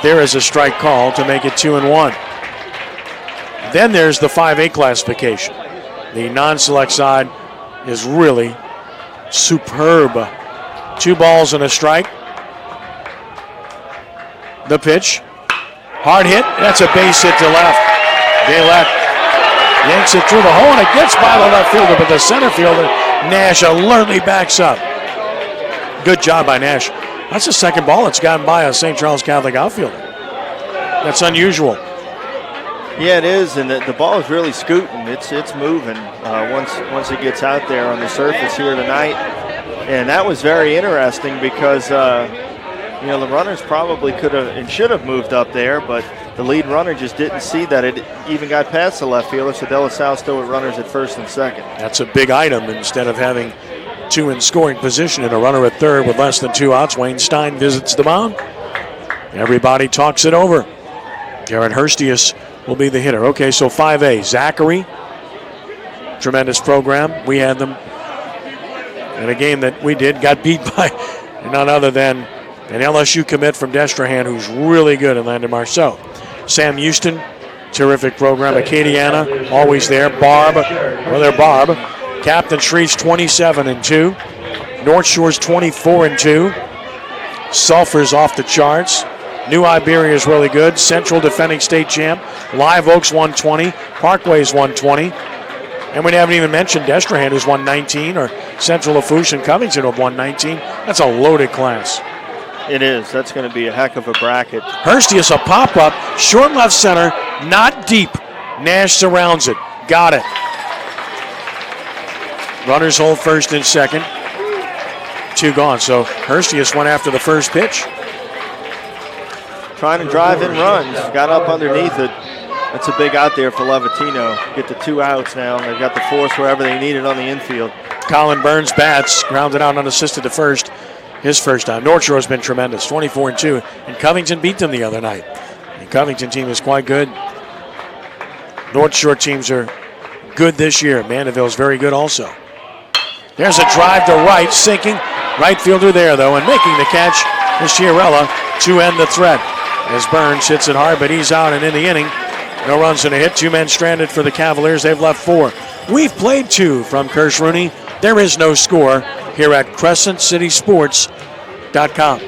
There is a strike call to make it 2-1. Then there's the 5A classification. The non-select side is really superb. 2 balls and a strike. The pitch. Hard hit. That's a base hit to left. Gaylett yanks it through the hole, and it gets by the left fielder, but the center fielder, Nash, alertly backs up. Good job by Nash. That's the second ball that's gotten by a St. Charles Catholic outfielder. That's unusual.
Yeah, it is, and the ball is really scooting. It's moving once it gets out there on the surface here tonight. And that was very interesting because, the runners probably could have and should have moved up there, but the lead runner just didn't see that it even got past the left fielder, so De La Salle still with runners at first and second.
That's a big item. Instead of having 2 in scoring position and a runner at third with less than 2 outs, Wayne Stein visits the mound. Everybody talks it over. Garrett Hurstius will be the hitter. Okay, so 5A, Zachary. Tremendous program. We had them in a game that we did, got beat by none other than an LSU commit from Destrehan who's really good in Landon Marceau. Sam Houston, terrific program. Acadiana, always there. Barb, Captain Shreve's 27-2. North Shore's 24-2. Sulphur's off the charts. New Iberia is really good. Central defending state champ. Live Oak's 120. Parkway's 120. And we haven't even mentioned Destrehan, who's 119, or Central Lafourche and Covington of 119. That's a loaded class.
It is. That's going to be a heck of a bracket.
Hurstius, a pop-up, short left center, not deep. Nash surrounds it. Got it. Runners hold first and second. 2 gone. So Hurstius went after the first pitch.
Trying to drive in runs. Got up underneath it. That's a big out there for Levatino. Get the 2 outs now. They've got the force wherever they need it on the infield.
Colin Burns bats, grounded out unassisted to first. His first time. North Shore has been tremendous, 24-2. And Covington beat them the other night. The Covington team is quite good. North Shore teams are good this year. Mandeville's very good also. There's a drive to right, sinking. Right fielder there, though, and making the catch is Chiarella to end the threat. As Burns hits it hard, but he's out and in the inning. No runs and a hit. 2 men stranded for the Cavaliers. They've left 4. We've played 2 from Kirsch Rooney. There is no score here at CrescentCitySports.com.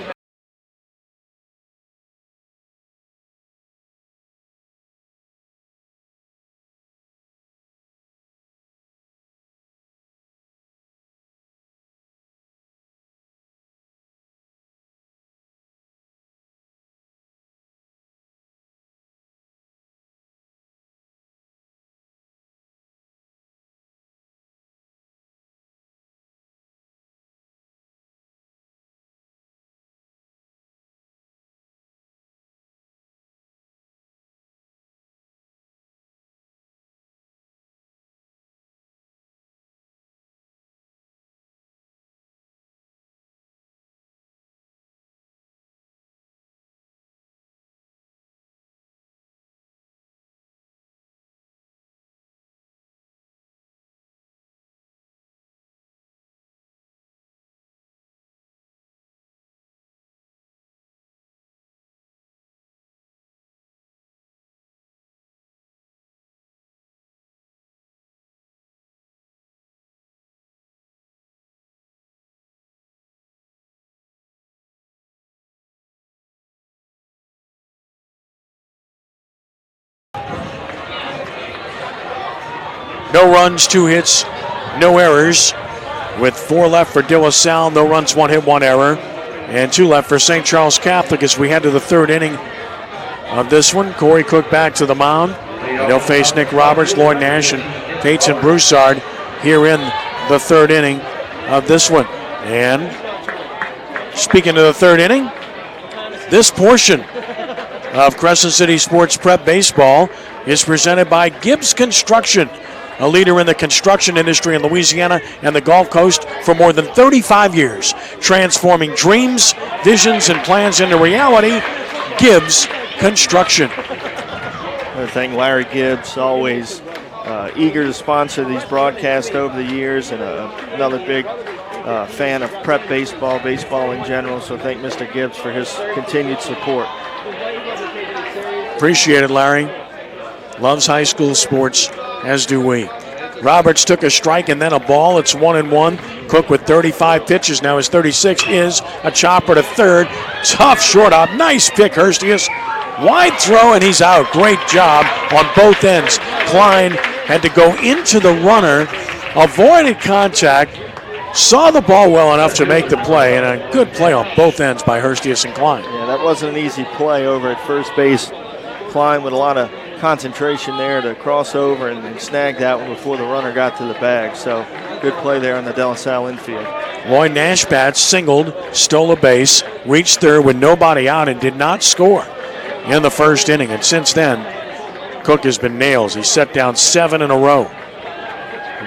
No runs, 2 hits, no errors. With 4 left for De La Salle, no runs, 1 hit, 1 error. And 2 left for St. Charles Catholic as we head to the 3rd inning of this one. Cory Cook back to the mound. They'll face Nick Roberts, Lloyd Nash, and Peyton Broussard here in the 3rd inning of this one. And speaking of the 3rd inning, this portion of Crescent City Sports Prep Baseball is presented by Gibbs Construction, a leader in the construction industry in Louisiana and the Gulf Coast for more than 35 years, transforming dreams, visions, and plans into reality. Gibbs Construction.
I think Larry Gibbs, always eager to sponsor these broadcasts over the years, and another big fan of prep baseball in general. So thank Mr. Gibbs for his continued support.
Appreciate it, Larry. Loves high school sports, as do we. Roberts took a strike and then a ball. It's 1-1. Cook with 35 pitches. Now his 36 is a chopper to third. Tough short up. Nice pick, Hurstius. Wide throw, and he's out. Great job on both ends. Klein had to go into the runner, avoided contact, saw the ball well enough to make the play, and a good play on both ends by Hurstius and Klein.
Yeah, that wasn't an easy play over at first base. Klein with a lot of concentration there to cross over and snag that one before the runner got to the bag. So good play there on the De La Salle infield.
Lloyd Nash bats, singled, stole a base, reached third with nobody out, and did not score in the first inning. And since then, Cook has been nails. He set down 7 in a row.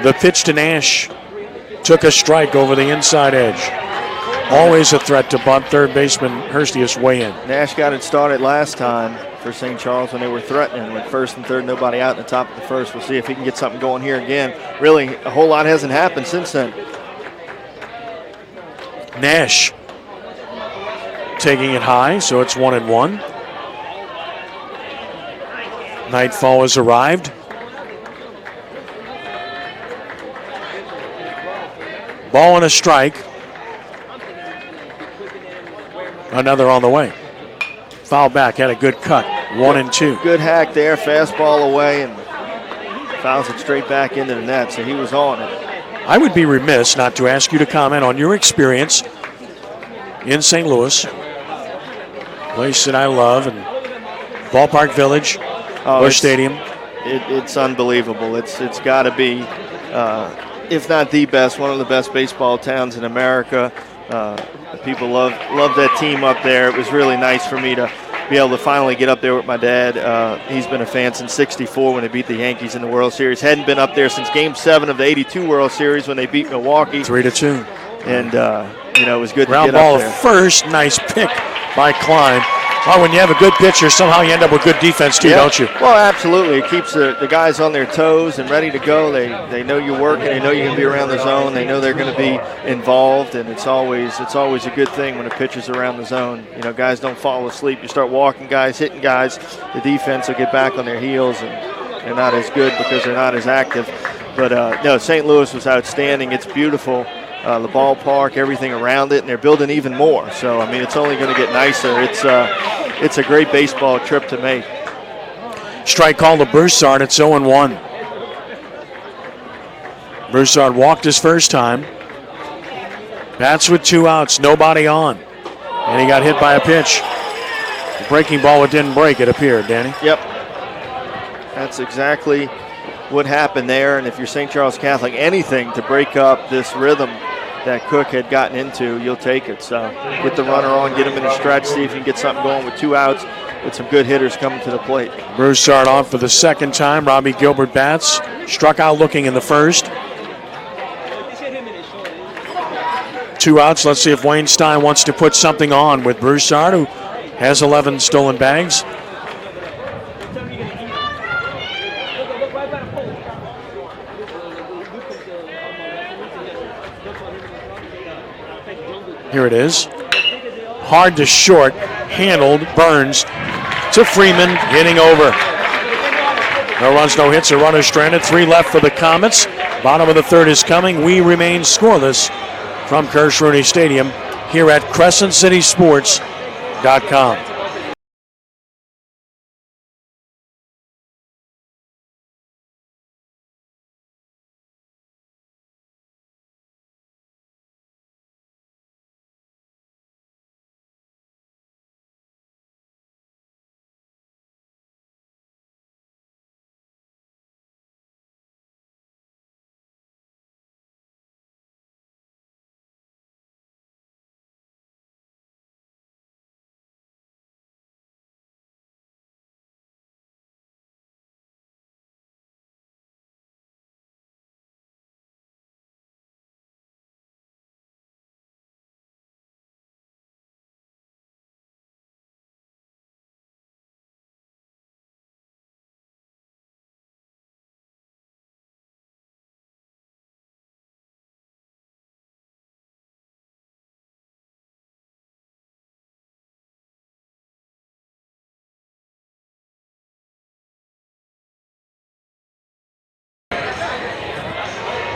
The pitch to Nash took a strike over the inside edge. Always a threat to bunt. Third baseman Hurstius way in.
Nash got it started last time for St. Charles when they were threatening with first and third, nobody out in the top of the first. We'll see if he can get something going here again. Really, a whole lot hasn't happened since then.
Nash taking it high, so it's 1-1. Nightfall has arrived. Ball and a strike. Another on the way. Foul back, had a good cut. 1-2.
Good hack there, fastball away, and fouls it straight back into the net, so he was on it.
I would be remiss not to ask you to comment on your experience in St. Louis, place that I love, and Ballpark Village, Busch Stadium.
It's unbelievable. It's got to be, if not the best, one of the best baseball towns in America. People love that team up there. It was really nice for me to be able to finally get up there with my dad. He's been a fan since '64 when they beat the Yankees in the World Series. Hadn't been up there since Game 7 of the '82 World Series when they beat Milwaukee.
3-2.
And, it was good
Ground
to get
ball
up there.
first. Nice pick by Klein. Oh, when you have a good pitcher, somehow you end up with good defense too, don't you?
Well, absolutely. It keeps the guys on their toes and ready to go. They know you're working. They know you're going to be around the zone. They know they're going to be involved, and it's always a good thing when a pitcher's around the zone. Guys don't fall asleep. You start walking guys, hitting guys, the defense will get back on their heels, and they're not as good because they're not as active. But, no, St. Louis was outstanding. It's beautiful. The ballpark, everything around it, and they're building even more. So, it's only going to get nicer. It's a great baseball trip to make.
Strike call to Broussard. It's 0-1. Broussard walked his first time. Bats with 2 outs, nobody on. And he got hit by a pitch. The breaking ball, it didn't break, it appeared, Danny.
Yep. That's exactly what happened there. And if you're St. Charles Catholic, anything to break up this rhythm that Cook had gotten into, you'll take it. So get the runner on, get him in a stretch, see if you can get something going with 2 outs with some good hitters coming to the plate.
Broussard on for the second time. Robbie Gilbert bats. Struck out looking in the first. 2 outs. Let's see if Wayne Stein wants to put something on with Broussard, who has 11 stolen bags. Here it is. Hard to short. Handled. Burns to Freeman. Hitting over. No runs, no hits. A runner stranded. 3 left for the Comets. Bottom of the third is coming. We remain scoreless from Kirsch-Rooney Stadium here at CrescentCitySports.com.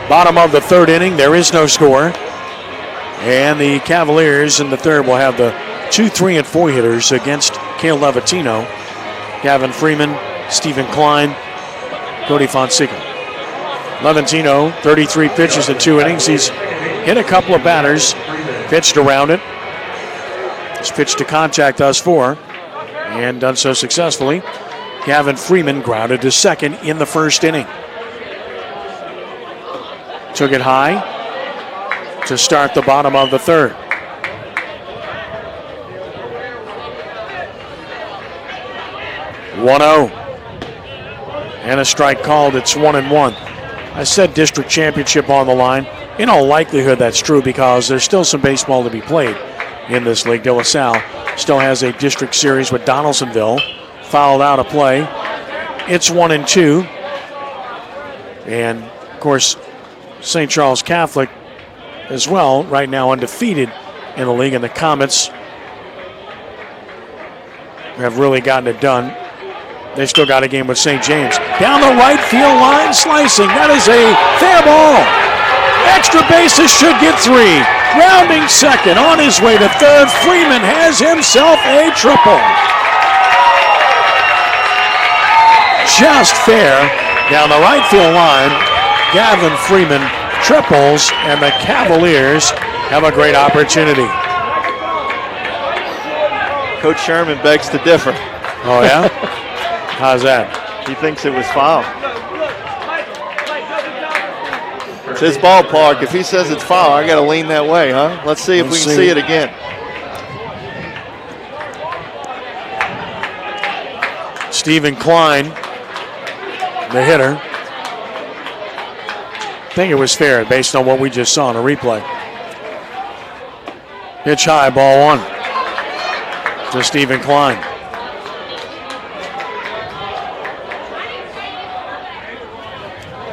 Bottom of the third inning, there is no score. And the Cavaliers in the third will have the 2, 3, and 4 hitters against Cale Levatino, Gavin Freeman, Stephen Klein, Cody Fonseca. Levatino, 33 pitches in 2 innings. He's hit a couple of batters, pitched around it. He's pitched to contact thus far and done so successfully. Gavin Freeman grounded to second in the first inning. Took it high to start the bottom of the third. (1-0) and a strike called. It's 1-1. I said district championship on the line. In all likelihood, that's true because there's still some baseball to be played in this league. De La Salle still has a district series with Donaldsonville. Fouled out of play. It's 1-2. And, of course, St. Charles Catholic as well, right now undefeated in the league. And the Comets have really gotten it done. They still got a game with St. James. Down the right field line, slicing. That is a fair ball. Extra bases, should get 3. Rounding second, on his way to third. Freeman has himself a triple. Just fair. Down the right field line, Gavin Freeman triples, and the Cavaliers have a great opportunity.
Coach Sherman begs to differ.
Oh, yeah? How's that?
He thinks it was foul. It's his ballpark. If he says it's foul, I got to lean that way, huh? Let's see if we can see it again.
Stephen Klein, the hitter. I think it was fair based on what we just saw in a replay. Pitch high, ball 1 to Stephen Klein.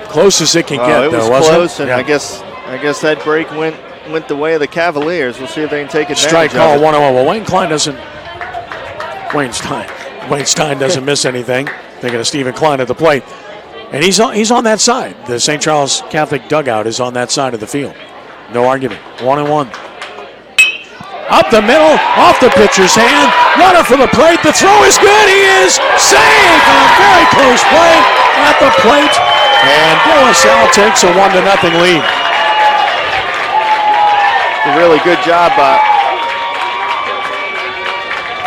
Close as it can get,
it was
though, wasn't
close,
it?
and
Yeah.
I guess that break went the way of the Cavaliers. We'll see if they can take advantage
Strike call,
of it.
1-0. Well, Wayne Stein doesn't miss anything. Thinking of Stephen Klein at the plate. And he's on that side. The St. Charles Catholic dugout is on that side of the field. No argument. 1-1. Up the middle, off the pitcher's hand. Runner for the plate. The throw is good. He is safe. And a very close play at the plate. And De La Salle takes a 1-0 lead.
A really good job by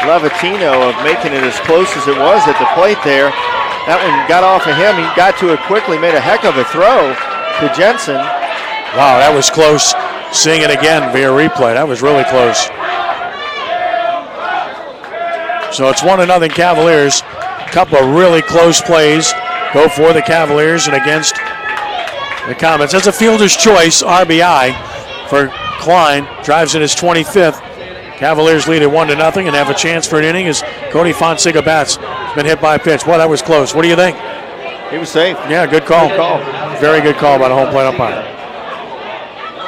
Levatino of making it as close as it was at the plate there. That one got off of him. He got to it quickly, made a heck of a throw to Jensen.
Wow, that was close. Seeing it again via replay, that was really close. So it's 1-0 Cavaliers. A couple of really close plays go for the Cavaliers and against the Comets. That's a fielder's choice, RBI for Klein. Drives in his 25th. Cavaliers lead at 1-0 and have a chance for an inning as Cody Fonseca bats. Been hit by a pitch. Well, that was close. What do you think?
He was safe.
Yeah, good call.
Good call.
Very good call by the home plate umpire.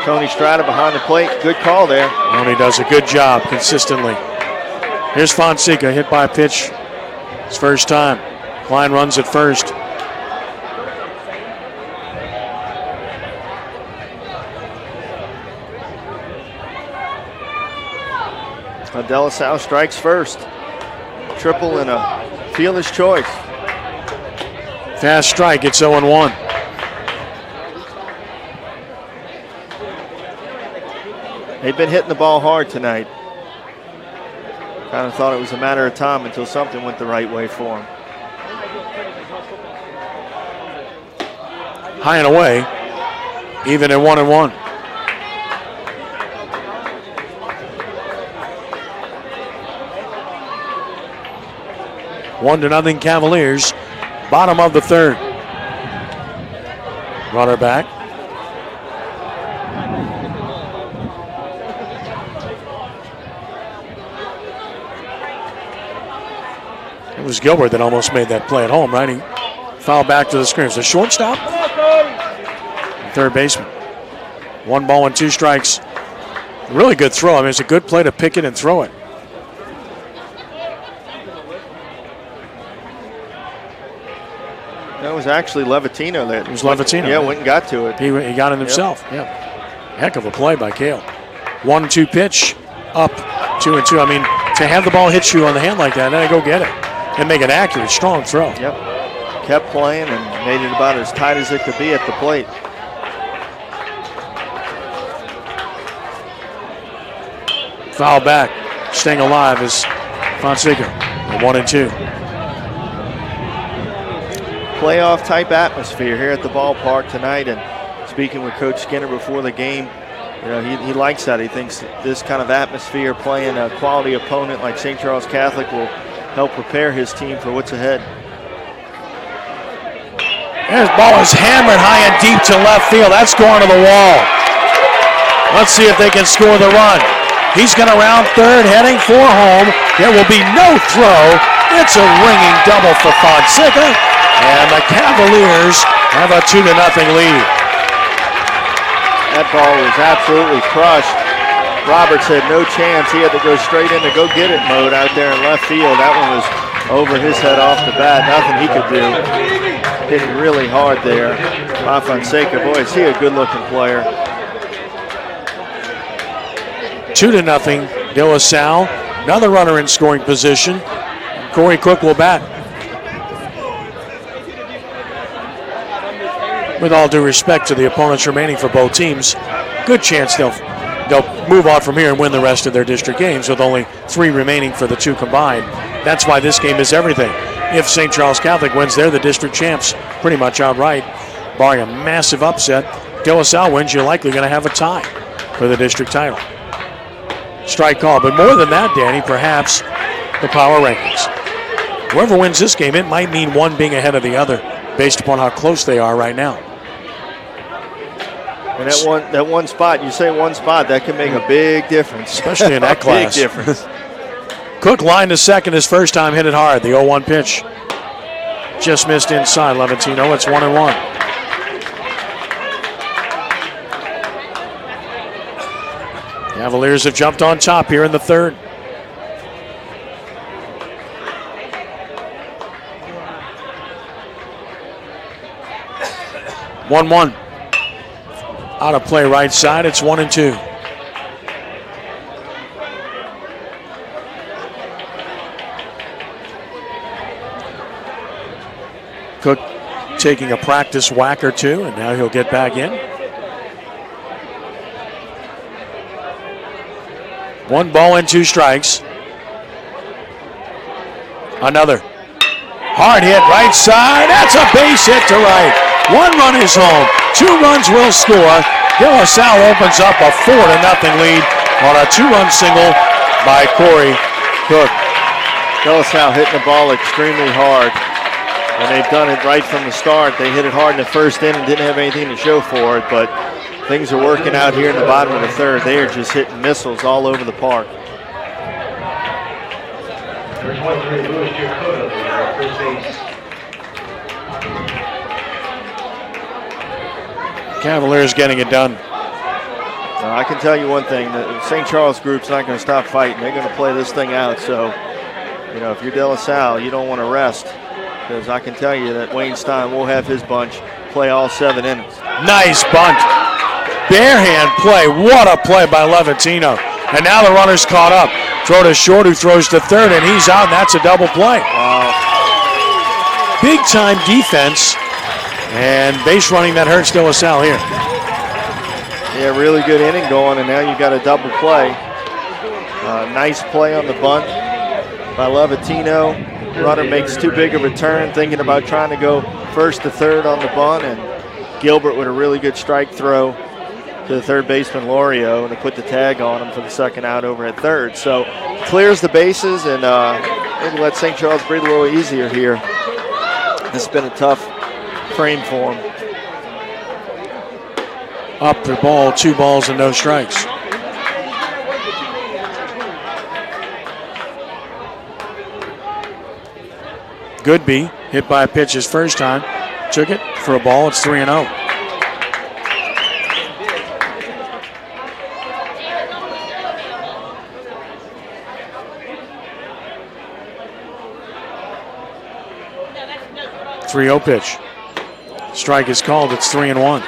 Tony Strada behind the plate. Good call there.
Tony does a good job consistently. Here's Fonseca, hit by a pitch. His first time. Klein runs at first.
De La Salle strikes first. Triple and a fielder's choice.
Fast strike, it's 0-1.
They've been hitting the ball hard tonight. Kind of thought it was a matter of time until something went the right way for them.
High and away, even at 1-1. One to nothing Cavaliers. Bottom of the third. Runner back. It was Gilbert that almost made that play at home, right? He fouled back to the screen. It's a shortstop. Third baseman. 1 ball and 2 strikes. Really good throw. I mean, it's a good play to pick it and throw it.
That was actually Levatino that.
It was Levatino.
Yeah, went and got to it.
He got it himself. Yep. Heck of a play by Cale. 1-2 pitch, up 2-2. I mean, to have the ball hit you on the hand like that, then I go get it and make an accurate, strong throw.
Yep. Kept playing and made it about as tight as it could be at the plate.
Foul back. Staying alive is Fonseca. 1-2.
Playoff type atmosphere here at the ballpark tonight, and speaking with Coach Skinner before the game, you know, he likes that. He thinks this kind of atmosphere, playing a quality opponent like St. Charles Catholic, will help prepare his team for what's ahead.
His ball is hammered high and deep to left field. That's going to the wall. Let's see if they can score the run. He's going to round third, heading for home. There will be no throw. It's a ringing double for Fonseca, and the Cavaliers have a 2-0 lead.
That ball was absolutely crushed. Roberts had no chance. He had to go straight into go-get-it mode out there in left field. That one was over his head off the bat. Nothing he could do. Hit really hard there by Fonseca. Boy, is he a good-looking player.
2-0, De La Salle. Another runner in scoring position. Cory Cook will bat. With all due respect to the opponents remaining for both teams, good chance they'll move on from here and win the rest of their district games with only 3 remaining for the 2 combined. That's why this game is everything. If St. Charles Catholic wins, they're the district champs pretty much outright. Barring a massive upset, De La Salle wins, you're likely going to have a tie for the district title. Strike call, but more than that, Danny, perhaps the power rankings. Whoever wins this game, it might mean one being ahead of the other based upon how close they are right now.
And that one spot, you say one spot, that can make a big difference.
Especially in that class.
Big difference.
Cook lined to second his first time, hit it hard. The 0-1 pitch. Just missed inside. Levatino, it's 1-1. Cavaliers have jumped on top here in the third. One. Out of play right side, it's 1-2. Cook taking a practice whack or two, and now he'll get back in. 1 ball and 2 strikes. Another. Hard hit right side. That's a base hit to right. 1 run is home. 2 runs will score. De La Salle opens up a 4-0 lead on a 2-run single by Cory Cook.
De La Salle hitting the ball extremely hard, and they've done it right from the start. They hit it hard in the first inning, didn't have anything to show for it, but things are working out here in the bottom of the third. They are just hitting missiles all over the park.
Cavaliers getting it done.
I can tell you one thing, the St. Charles group's not going to stop fighting. They're going to play this thing out. So, you know, if you're De La Salle, you don't want to rest, because I can tell you that Wayne Stein will have his bunch play all 7 innings.
Nice bunt. Barehand play. What a play by Levatino. And now the runner's caught up. Throw to short, who throws to third, and he's out, and that's a double play.
Wow.
Big time defense. And base running that hurts De La Salle here.
Yeah, really good inning going, and now you got a double play. Nice play on the bunt by Levatino. Runner makes too big of a turn, thinking about trying to go first to third on the bunt, and Gilbert with a really good strike throw to the third baseman Lorio, and to put the tag on him for the second out over at third. So clears the bases, and maybe let St. Charles breathe a little easier here. It's been a tough frame for him.
Up the ball, 2 balls and no strikes. Goodby hit by a pitch his first time. Took it for a ball. It's 3-0. Three-0 pitch. Strike is called. It's 3-1.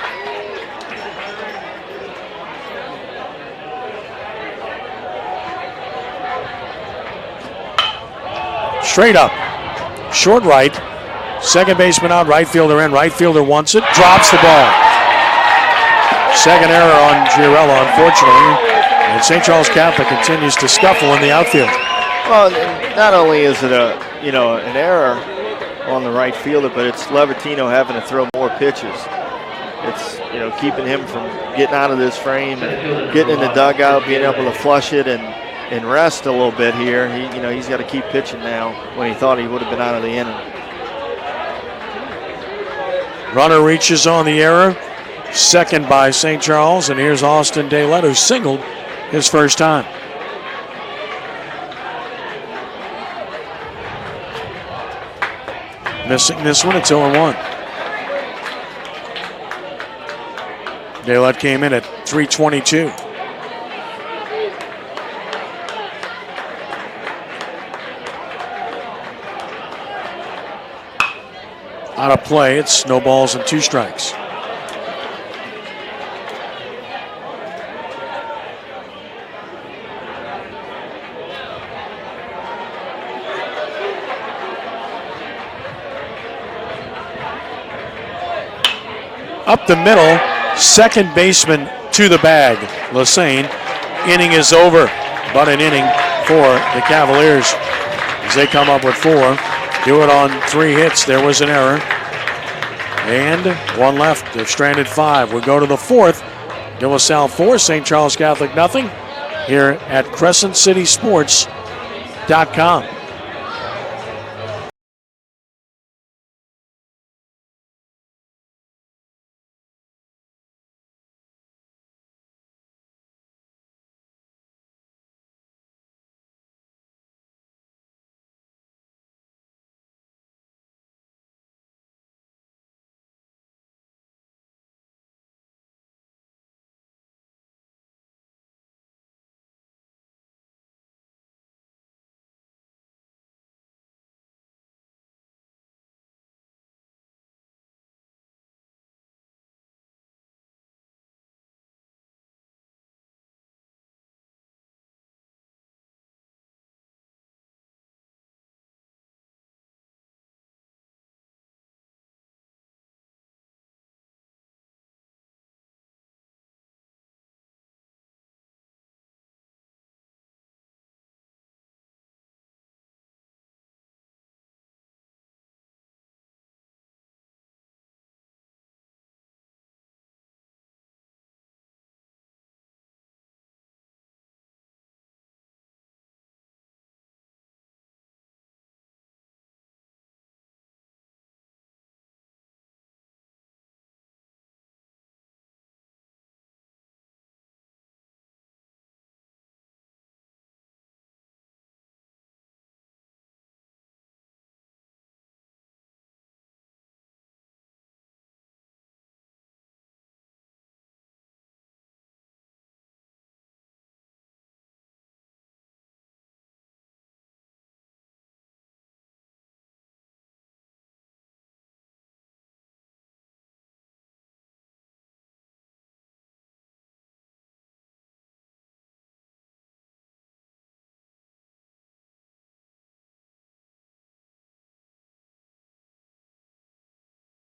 Straight up. Short right. Second baseman out, right fielder in. Right fielder wants it. Drops the ball. Second error on Girella, unfortunately. And St. Charles Catholic continues to scuffle in the outfield.
Well, not only is it an error on the right fielder, but it's Levatino having to throw more pitches. It's keeping him from getting out of this frame and getting in the dugout, being able to flush it and rest a little bit here. He's got to keep pitching now when he thought he would have been out of the inning.
Runner reaches on the error. Second by St. Charles, and here's Austin Daylett, who singled his first time. Missing this one, it's 0-1. Daylett came in at .322. Out of play, it's no balls and 2 strikes. Up the middle, second baseman to the bag. Lassane, inning is over, but an inning for the Cavaliers as they come up with 4. Do it on 3 hits. There was an error. And 1 left. They've stranded 5. We go to the 4th. De La Salle 4, St. Charles Catholic nothing. Here at CrescentCitySports.com.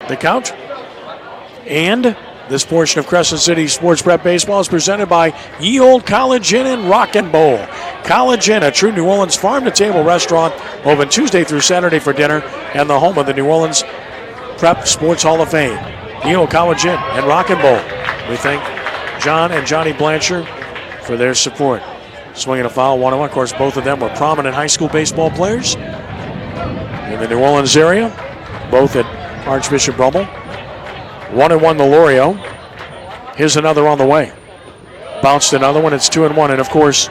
The count. And this portion of Crescent City Sports Prep Baseball is presented by Ye Olde College Inn and Rock and Bowl. College Inn, a true New Orleans farm-to-table restaurant, open Tuesday through Saturday for dinner, and the home of the New Orleans Prep Sports Hall of Fame. Ye Olde College Inn and Rock and Bowl. We thank John and Johnny Blanchard for their support. Swinging a foul, 1-1. Of course, both of them were prominent high school baseball players in the New Orleans area, both at Archbishop Brummel. 1-1 the Lorio. Here's another on the way. Bounced another one. It's 2-1. And of course,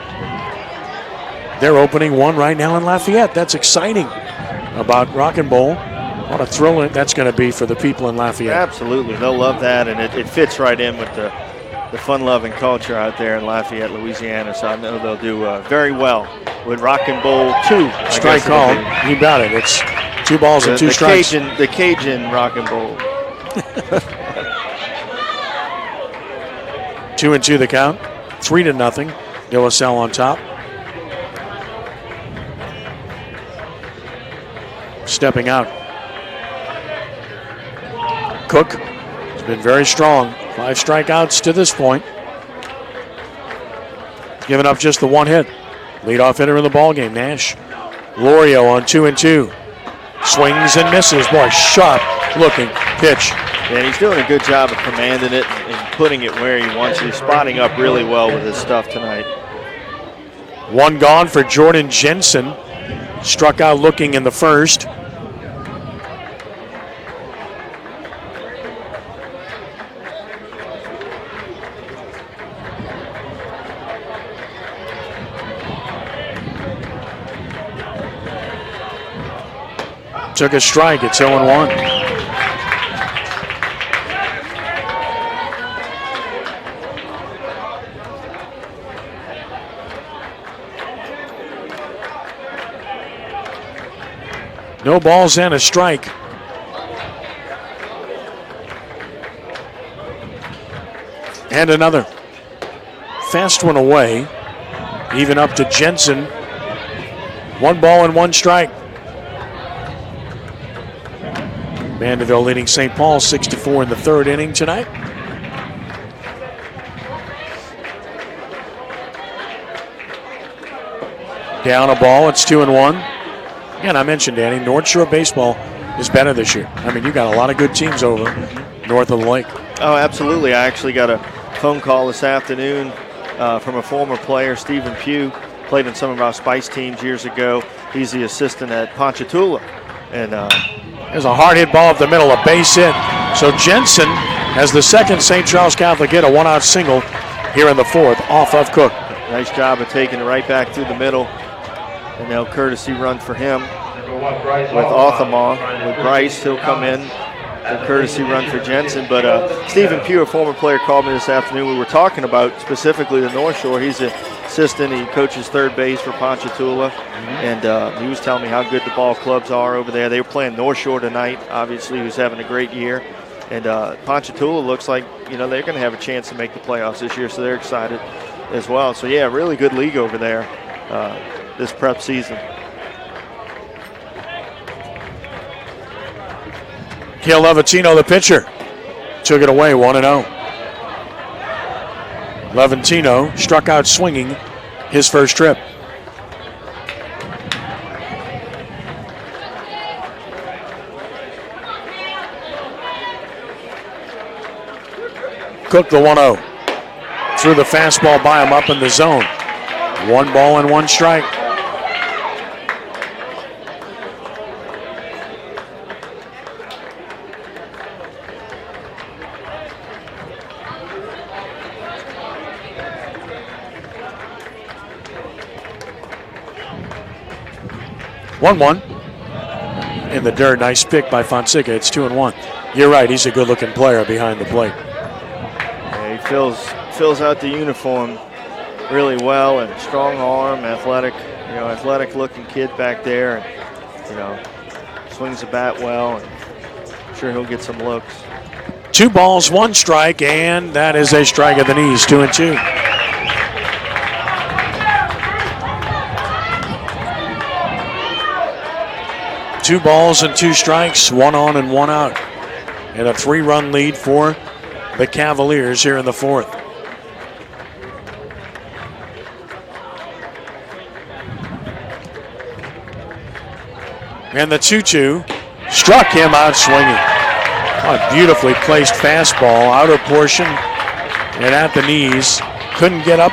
they're opening one right now in Lafayette. That's exciting about Rock and Bowl. What a thrill that's going to be for the people in Lafayette.
Absolutely. They'll love that, and it fits right in with the fun-loving culture out there in Lafayette, Louisiana. So I know they'll do very well with Rock and Bowl 2.
Strike call. You got it. It's 2 balls and 2 strikes.
The Cajun Rock and Bowl.
2-2 the count. 3-0. De La Salle on top. Stepping out. Cook has been very strong. 5 strikeouts to this point. Giving up just the 1 hit. Leadoff hitter in the ballgame, Nash. Lorio on 2-2. Swings and misses. Boy, sharp looking pitch.
And he's doing a good job of commanding it and putting it where he wants it. He's spotting up really well with his stuff tonight.
1 gone for Jordan Jensen. Struck out looking in the first. Took a strike. It's 0-1. No balls and a strike. And another. Fast one away. Even up to Jensen. 1 ball and 1 strike. Mandeville leading St. Paul 6-4 in the 3rd inning tonight. Down a ball, it's 2-1. Again, I mentioned, Danny, North Shore baseball is better this year. I mean, you got a lot of good teams over north of the lake.
Oh, absolutely. I actually got a phone call this afternoon from a former player, Stephen Pugh, played in some of our Spice teams years ago. He's the assistant at Ponchatoula. And
there's a hard hit ball up the middle, a base hit. So Jensen has the 2nd St. Charles Catholic hit, a 1-out single here in the 4th off of Cook.
Nice job of taking it right back through the middle. And now courtesy run for him with Othama. With Bryce, he'll come in. A courtesy run for Jensen. But Stephen Pugh, a former player, called me this afternoon. We were talking about specifically the North Shore. He's an assistant. He coaches 3rd base for Ponchatoula. And he was telling me how good the ball clubs are over there. They were playing North Shore tonight, obviously, who's having a great year. And Ponchatoula looks like, they're going to have a chance to make the playoffs this year, so they're excited as well. So, yeah, really good league over there this prep season.
Gil Levantino, the pitcher, took it away 1-0. Levantino struck out swinging his first trip. Cook the 1-0. Threw the fastball by him up in the zone. 1 ball and 1 strike. One in the dirt. Nice pick by Fonseca. It's 2-1. You're right. He's a good-looking player behind the plate.
Yeah, he fills out the uniform really well, and strong arm, athletic-looking kid back there, and swings the bat well. And I'm sure he'll get some looks.
2 balls, 1 strike, and that is a strike at the knees. 2-2. Two balls and 2 strikes, 1 on and 1 out. And a 3-run lead for the Cavaliers here in the 4th. And the 2-2 struck him out swinging. A beautifully placed fastball, outer portion and at the knees. Couldn't get up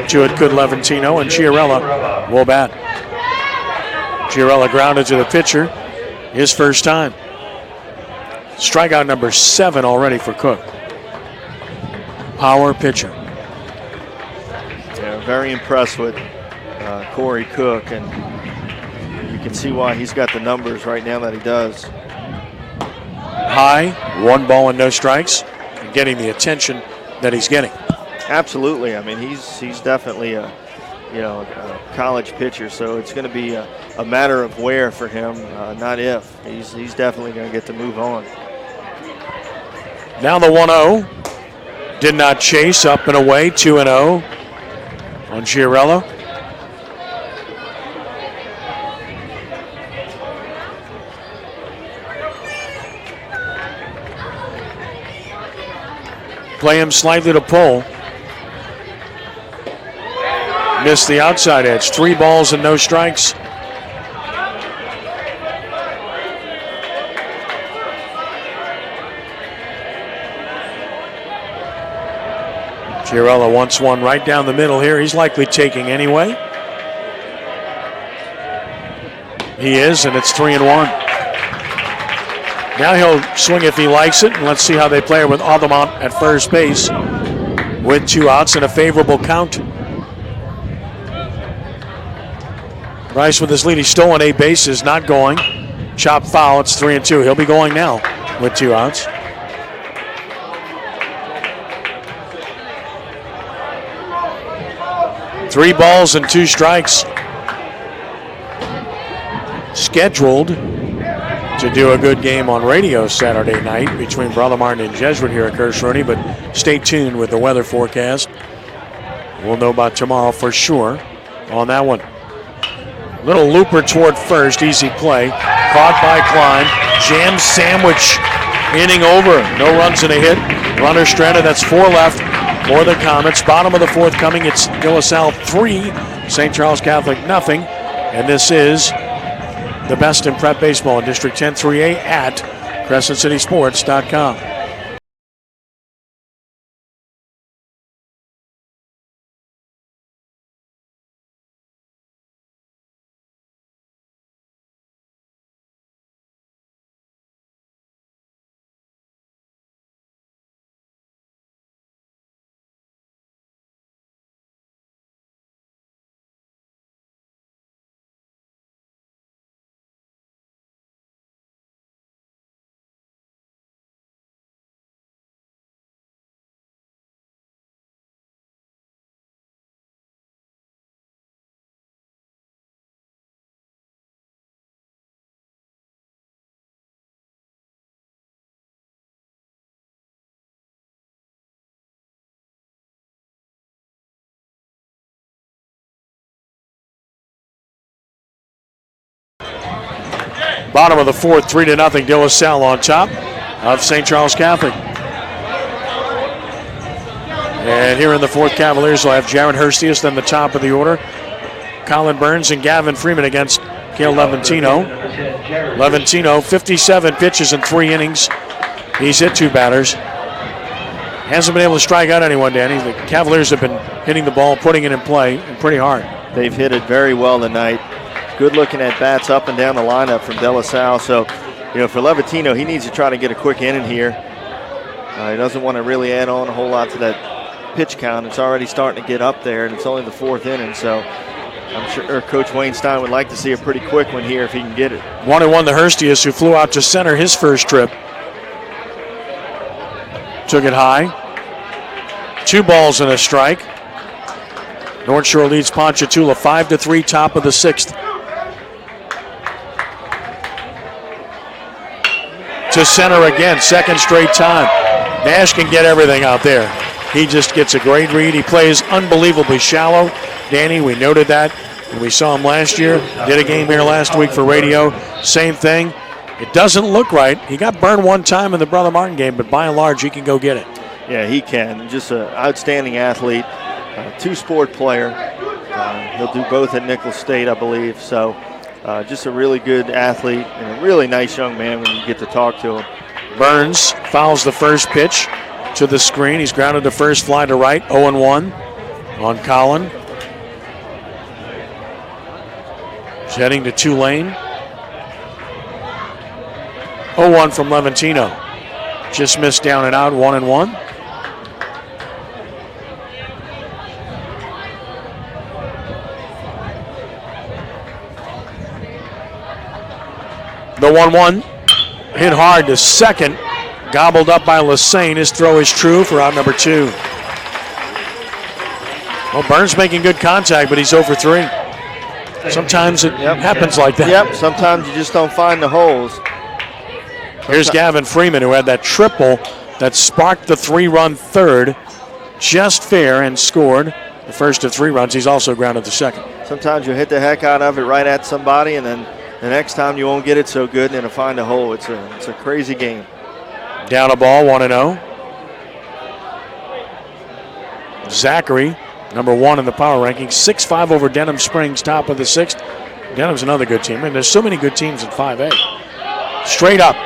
to it, could Levantino, and Chiarella will bat. Chiarella grounded to the pitcher. His first time. Strikeout number 7 already for Cook. Power pitcher.
Yeah, very impressed with Cory Cook, and you can see why he's got the numbers right now that he does.
High, 1 ball and no strikes, and getting the attention that he's getting.
Absolutely. I mean, he's definitely a college pitcher, so it's going to be a matter of where for him, not if. He's definitely going to get to move on.
Now the 1-0. Did not chase, up and away, 2-0 on Giarella. Play him slightly to pull. Missed the outside edge. 3 balls and no strikes. Giarella wants one right down the middle here. He's likely taking anyway. He is, and it's 3-1. Now he'll swing if he likes it, and let's see how they play with Altamont at first base with 2 outs and a favorable count. Rice with his lead. He stole on 8 bases, not going. Chop foul, it's 3-2. He'll be going now with 2 outs. Three balls and 2 strikes. Scheduled to do a good game on radio Saturday night between Brother Martin and Jesuit here at Kershrooney, but stay tuned with the weather forecast. We'll know about tomorrow for sure on that one. Little looper toward first, easy play. Caught by Klein. Jam sandwich, inning over. No runs and a hit. Runner stranded, that's 4 left for the Comets. Bottom of the 4th coming, it's De La Salle 3, St. Charles Catholic nothing. And this is the best in prep baseball in District 10 3A at CrescentCitySports.com. Bottom of the 4th, 3-0, De La Salle on top of St. Charles Catholic. And here in the 4th, Cavaliers will have Jared Hurstius, then the top of the order. Colin Burns and Gavin Freeman against Cale Levantino. Levantino, 57 pitches in 3 innings. He's hit 2 batters. Hasn't been able to strike out anyone, Danny. The Cavaliers have been hitting the ball, putting it in play, and pretty hard.
They've hit it very well tonight. Good looking at bats up and down the lineup from De La Salle. So, for Levantino, he needs to try to get a quick inning here. He doesn't want to really add on a whole lot to that pitch count. It's already starting to get up there, and it's only the 4th inning. So I'm sure Coach Wayne Stein would like to see a pretty quick one here if he can get it.
1-1 to Hurstius, who flew out to center his first trip. Took it high. 2 balls and a strike. North Shore leads Ponchatoula 5-3, top of the 6th. To center again, second straight time. Nash can get everything out there. He just gets a great read. He plays unbelievably shallow. Danny, we noted that. And we saw him last year. Did a game here last week for radio. Same thing. It doesn't look right. He got burned one time in the Brother Martin game, but by and large, he can go get it.
Yeah, he can. Just an outstanding athlete. 2-sport player. He'll do both at Nicholls State, I believe. So just a really good athlete and a really nice young man when you get to talk to him.
Burns fouls the first pitch to the screen. He's grounded to first, fly to right, 0-1 on Colin. He's heading to Tulane. 0-1 from Levantino. Just missed down and out, 1-1. The 1-1 hit hard to second, gobbled up by Lassane. His throw is true for out number 2. Well, Burns making good contact, but he's 0 for 3. Sometimes it happens like that.
Yep, sometimes you just don't find the holes.
Here's Gavin Freeman, who had that triple that sparked the 3-run third just fair and scored the first of 3 runs. He's also grounded the second.
Sometimes you hit the heck out of it right at somebody, and then the next time you won't get it so good, and it'll find a hole. It's a crazy game.
Down a ball, 1-0. Zachary, number 1 in the power rankings, 6'5" over Denham Springs, top of the 6th. Denham's another good team, and there's so many good teams in 5A. Straight up,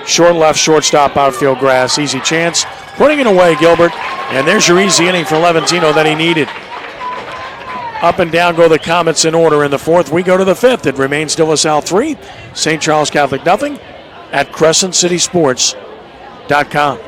short left, shortstop, outfield grass, easy chance. Putting it away, Gilbert, and there's your easy inning for Levantino that he needed. Up and down go the Comets in order in the 4th. We go to the 5th. It remains De La Salle 3, St. Charles Catholic nothing at CrescentCitySports.com.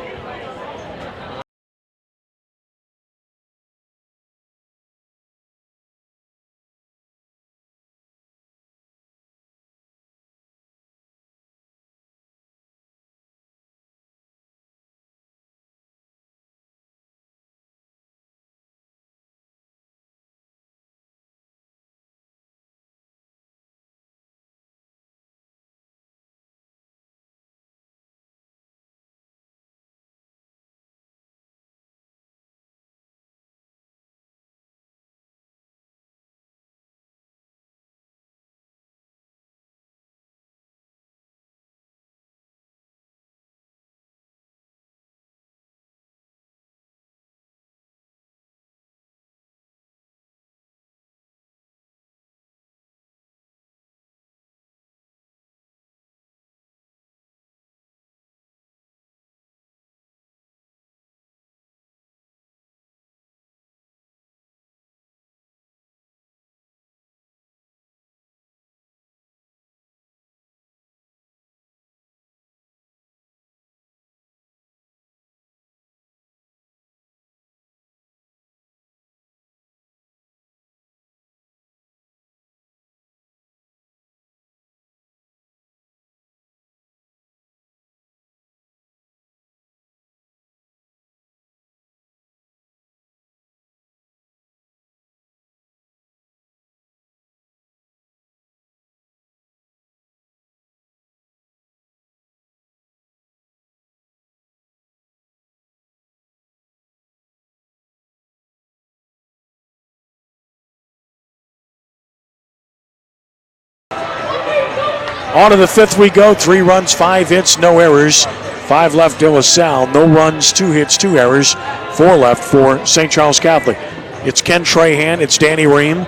On to the 5th we go. 3 runs, 5 hits, no errors. 5 left De La Salle. No runs, 2 hits, 2 errors. 4 left for St. Charles Catholic. It's Ken Trahan. It's Danny Ream.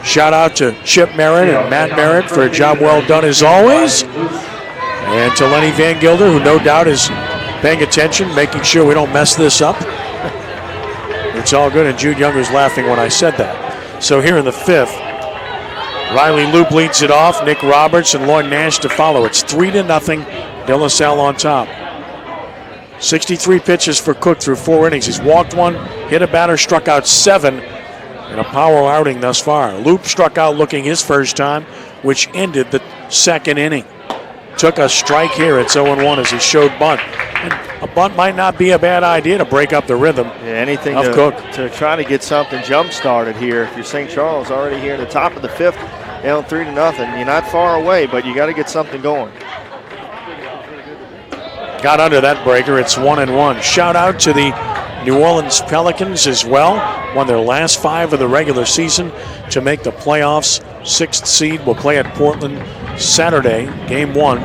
Shout out to Chip Merritt and Matt Merritt for a job well done as always. And to Lenny Van Gilder, who no doubt is paying attention, making sure we don't mess this up. It's all good, and Jude Younger's laughing when I said that. So here in the 5th, Riley Loop leads it off. Nick Roberts and Lloyd Nash to follow. It's 3-0. De La Salle on top. 63 pitches for Cook through 4 innings. He's walked 1, hit a batter, struck out 7 in a power outing thus far. Loop struck out looking his first time, which ended the 2nd inning. Took a strike here at 0-1 as he showed bunt. And a bunt might not be a bad idea to break up the rhythm
anything
of Cook.
To try to get something jump-started here. If you're St. Charles already here at the top of the 5th, down 3-0, you're not far away, but you got to get something going.
Got under that breaker. It's 1-1. Shout out to the New Orleans Pelicans as well. Won their last 5 of the regular season to make the playoffs. 6th seed will play at Portland Saturday, game 1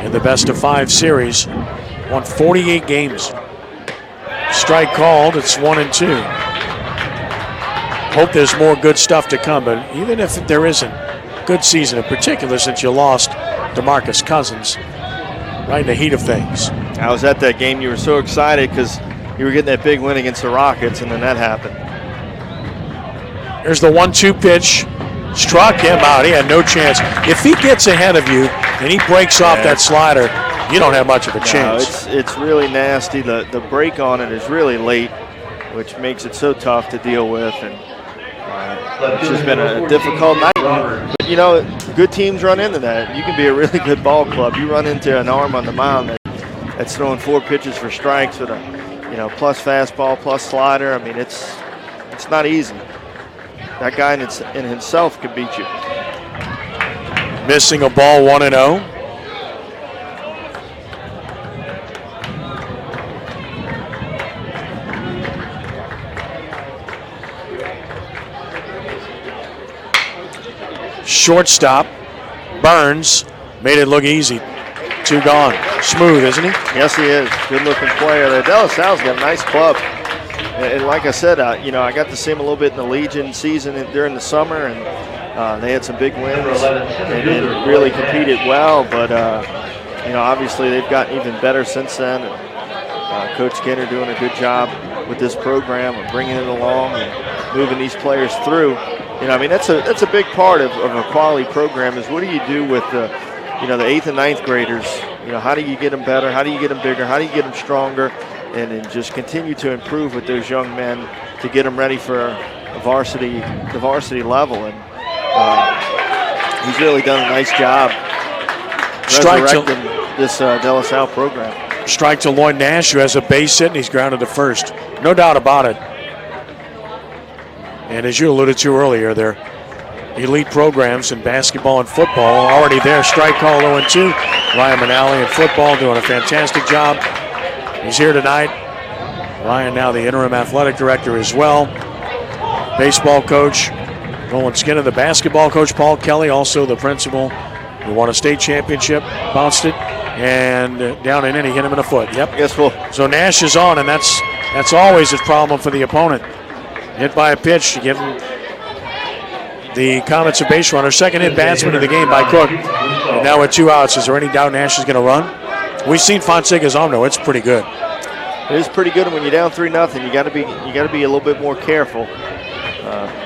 in the best-of-5 series. Won 48 games. Strike called. It's 1-2. Hope there's more good stuff to come, but even if there isn't, good season in particular since you lost DeMarcus Cousins right in the heat of things.
I was at that game. You were so excited because you were getting that big win against the Rockets, and then that happened.
Here's the 1-2 pitch. Struck him out. He had no chance. If he gets ahead of you and he breaks off that slider, you don't have much of a chance.
It's really nasty. The break on it is really late, which makes it so tough to deal with. And it's just been a difficult night. But, you know, good teams run into that. You can be a really good ball club. You run into an arm on the mound that's throwing 4 pitches for strikes with a, plus fastball, plus slider. I mean, it's not easy. That guy in himself can beat you.
Missing a ball, 1-0. shortstop, Burns, made it look easy. 2 gone. Smooth, isn't he?
Yes, he is. Good-looking player there. De La Salle's got a nice club. And like I said, I got to see him a little bit in the Legion season during the summer, and they had some big wins and really competed well. But, obviously they've gotten even better since then. And, Coach Skinner doing a good job with this program of bringing it along and moving these players through. That's a big part of a quality program is what do you do with the 8th and 9th graders? How do you get them better? How do you get them bigger? How do you get them stronger? And then just continue to improve with those young men to get them ready for the varsity level. And he's really done a nice job resurrecting this De La Salle program.
Strike to Lloyd Nash, who has a base hit, and he's grounded to first. No doubt about it. And as you alluded to earlier, they're elite programs in basketball and football already there. Strike call 0-2. Ryan Manali in football doing a fantastic job. He's here tonight. Ryan now the interim athletic director as well. Baseball coach Nolan Skinner, the basketball coach Paul Kelly, also the principal who won a state championship, bounced it, and down and in, he hit him in the foot. Yep.
Yes, well.
So Nash is on, and that's always a problem for the opponent. Hit by a pitch to give him the Comets a base runner. Second hit batsman of the game by Cook. And now with 2 outs, is there any doubt Nash is going to run? We've seen Fonseca's arm, though. It's pretty good.
It is pretty good. When you're down 3-0, you got to be a little bit more careful.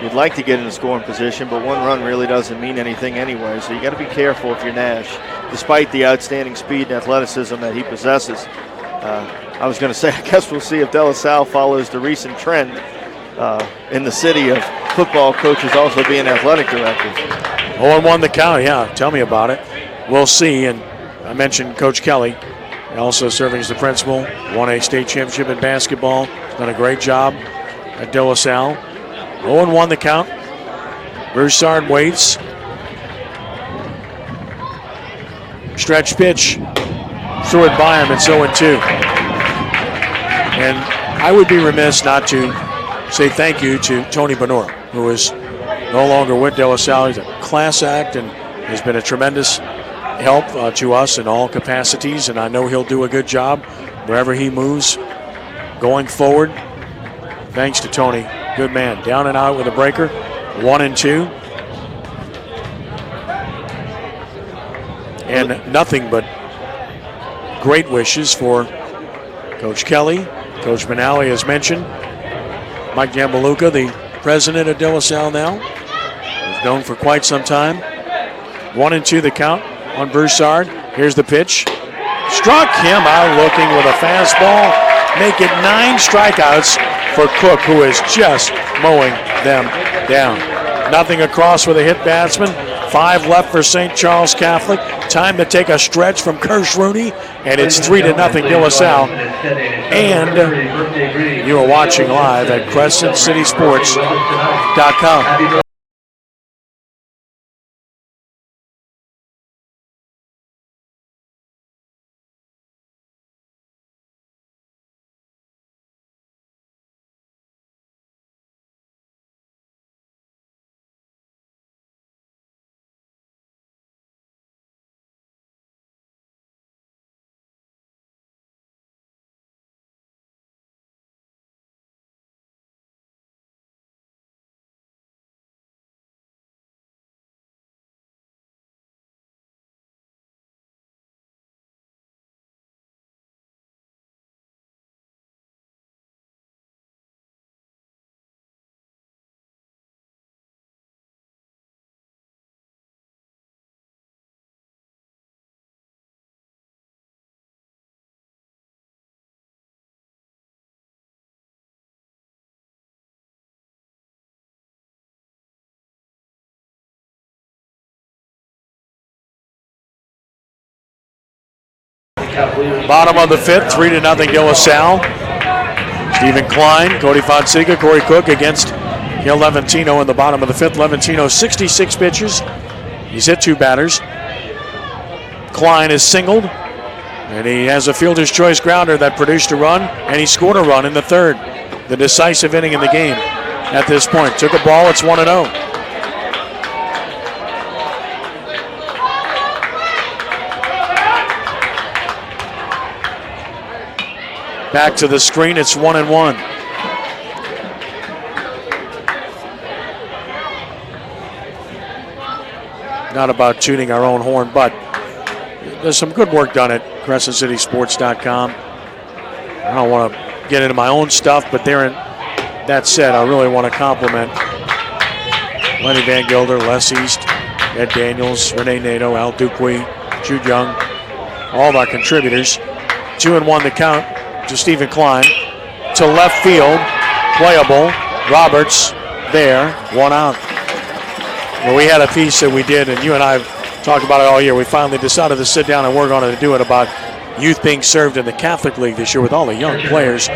You'd like to get in a scoring position, but 1 run really doesn't mean anything anyway. So you got to be careful if you're Nash, despite the outstanding speed and athleticism that he possesses. I was going to say, I guess we'll see if De La Salle follows the recent trend in the city of football coaches also being athletic directors.
0-1 the count, yeah. Tell me about it. We'll see. And I mentioned Coach Kelly, also serving as the principal, won a state championship in basketball, done a great job at De La Salle. 0-1 the count. Broussard waits. Stretch pitch. Threw it by him. It's 0-2. And I would be remiss not to say thank you to Tony Benor, who is no longer with De La Salle. He's a class act and has been a tremendous help to us in all capacities, and I know he'll do a good job wherever he moves going forward. Thanks to Tony. Good man. Down and out with a breaker. 1-2. And nothing but great wishes for Coach Kelly, Coach Manali, as mentioned. Mike Jambaluka, the president of De La Salle now, is known for quite some time. 1-2 the count on Broussard. Here's the pitch. Struck him out looking with a fastball. Make it 9 strikeouts for Cook, who is just mowing them down. Nothing across with a hit batsman. 5 left for St. Charles Catholic. Time to take a stretch from Kirsch Rooney, and it's 3-0 De La Salle. And you are watching live at CrescentCitySports.com. Bottom of the 5th, 3-0 De La Salle. Stephen Klein, Cody Fonseca, Cory Cook against Gil Levantino in the bottom of the 5th. Levantino, 66 pitches. He's hit 2 batters. Klein is singled, and he has a fielder's choice grounder that produced a run, and he scored a run in the 3rd. The decisive inning in the game at this point. Took a ball, it's 1-0. Back to the screen, it's 1-1. Not about tooting our own horn, but there's some good work done at CrescentCitySports.com. I don't want to get into my own stuff, but that said, I really want to compliment Lenny Van Gilder, Les East, Ed Daniels, Renee Nato, Al Dupuy, Jude Young, all of our contributors. 2-1 the count to Stephen Klein. To left field, playable. Roberts there, 1 out. Well, we had a piece that we did, and you and I have talked about it all year. We finally decided to sit down and work on it and do it about youth being served in the Catholic League this year with all the young players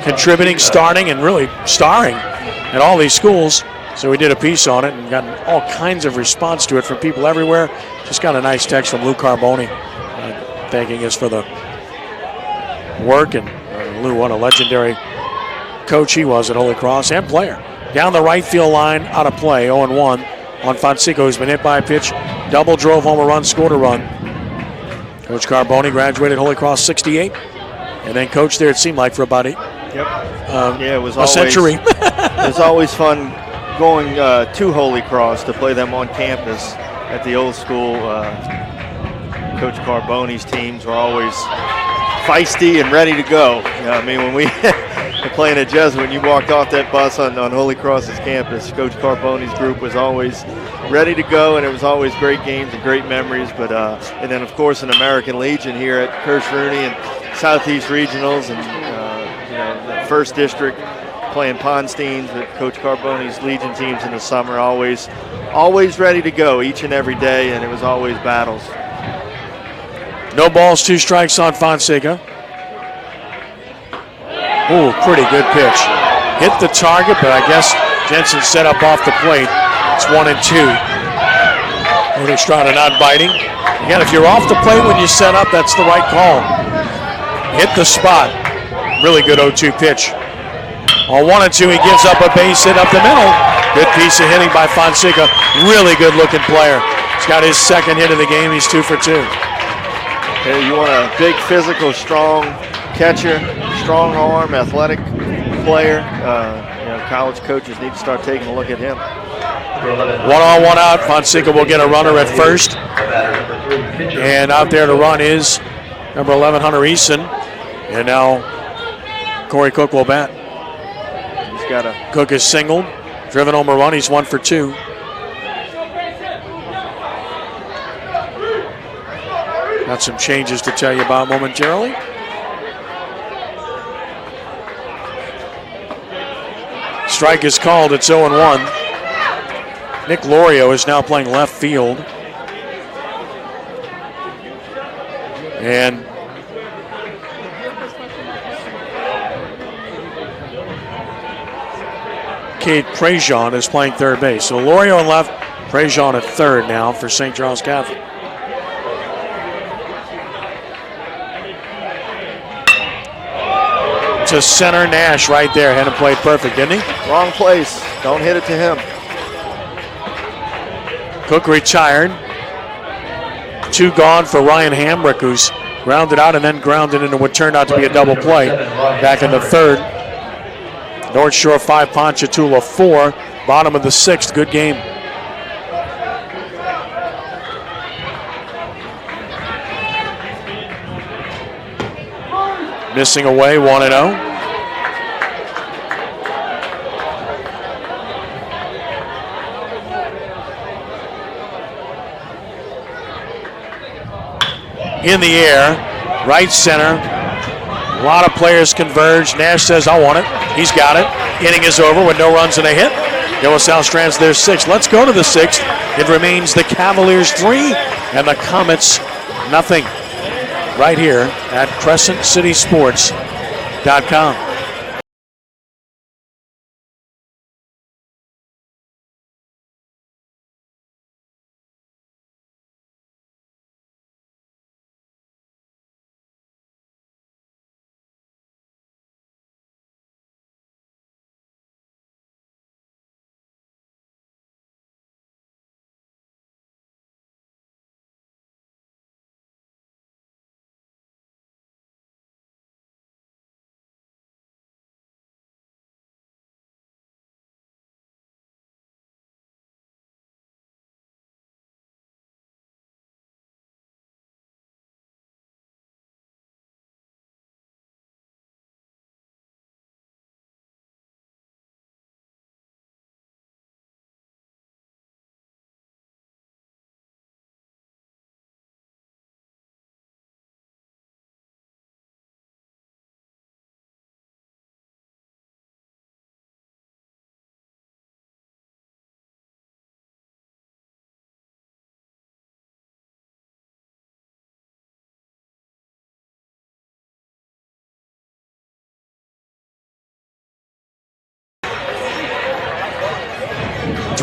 contributing, starting, and really starring at all these schools. So we did a piece on it and got all kinds of response to it from people everywhere. Just got a nice text from Lou Carboni thanking us for the work. And Lou, what a legendary coach he was at Holy Cross and player. Down the right field line, out of play, 0-1 on Fonseca, who's been hit by a pitch. Double drove home a run, scored a run. Coach Carboni graduated Holy Cross 68 and then coached there, it seemed like, for about
it was
a century.
It was always fun going to Holy Cross to play them on campus at the old school. Coach Carboni's teams were always feisty and ready to go. You know, I mean, when we were playing at Jesuit, when you walked off that bus on Holy Cross's campus, Coach Carboni's group was always ready to go, and it was always great games and great memories. But and then, of course, an American Legion here at Kirsch Rooney and Southeast Regionals and the First District playing Ponsteins with Coach Carboni's Legion teams in the summer, always ready to go each and every day, and it was always battles.
No balls, 2 strikes on Fonseca. Ooh, pretty good pitch. Hit the target, but I guess Jensen set up off the plate. It's 1-2. Estrada not biting. Again, if you're off the plate when you set up, that's the right call. Hit the spot. Really good 0-2 pitch. On 1-2, he gives up a base hit up the middle. Good piece of hitting by Fonseca. Really good looking player. He's got his second hit of the game. He's 2 for 2.
Hey, you want a big, physical, strong catcher, strong arm, athletic player. College coaches need to start taking a look at him.
1 on, 1 out. Fonseca will get a runner at first. And out there to run is number 11, Hunter Eason. And now Cory Cook will bat. Cook is singled, driven home a run. He's 1 for 2. Got some changes to tell you about momentarily. Strike is called. It's 0-1. Nick Lorio is now playing left field. And Cade Prejean is playing third base. So Lorio on left, Prejean at third now for St. Charles Catholic. To center, Nash right there. Had him played perfect, didn't he?
Wrong place. Don't hit it to him.
Cook retired. 2 gone for Ryan Hambrick, who's grounded out and then grounded into what turned out to be a double play back in the third. North Shore 5, Ponchatoula 4. Bottom of the 6th. Good game. Missing away, 1-0. In the air, right center. A lot of players converge. Nash says, I want it. He's got it. Inning is over with no runs and a hit. De La Salle strands their 6th. Let's go to the 6th. It remains the Cavaliers 3 and the Comets nothing. Right here at CrescentCitySports.com.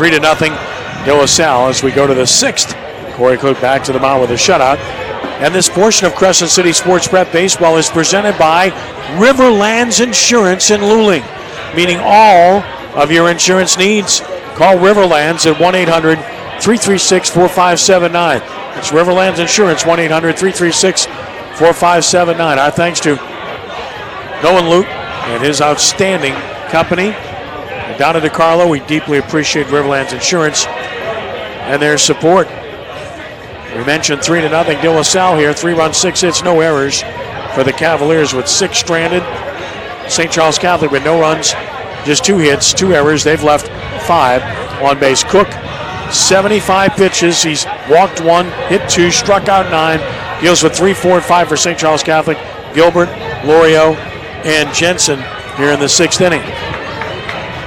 3-0 De La Salle as we go to the 6th. Cory Cook back to the mound with a shutout. And this portion of Crescent City Sports Prep Baseball is presented by Riverlands Insurance in Luling, meaning all of your insurance needs. Call Riverlands at 1-800-336-4579. That's Riverlands Insurance, 1-800-336-4579. Our thanks to Nolan Luke and his outstanding company. And down in DeCarlo, we deeply appreciate Riverlands Insurance and their support. We mentioned 3-0 De La Salle here. 3 runs, 6 hits, no errors for the Cavaliers with 6 stranded. St. Charles Catholic with no runs, just 2 hits, 2 errors. They've left 5 on base. Cook, 75 pitches. He's walked 1, hit 2, struck out 9. Deals with 3, 4, and 5 for St. Charles Catholic. Gilbert, Lorio, and Jensen here in the 6th inning.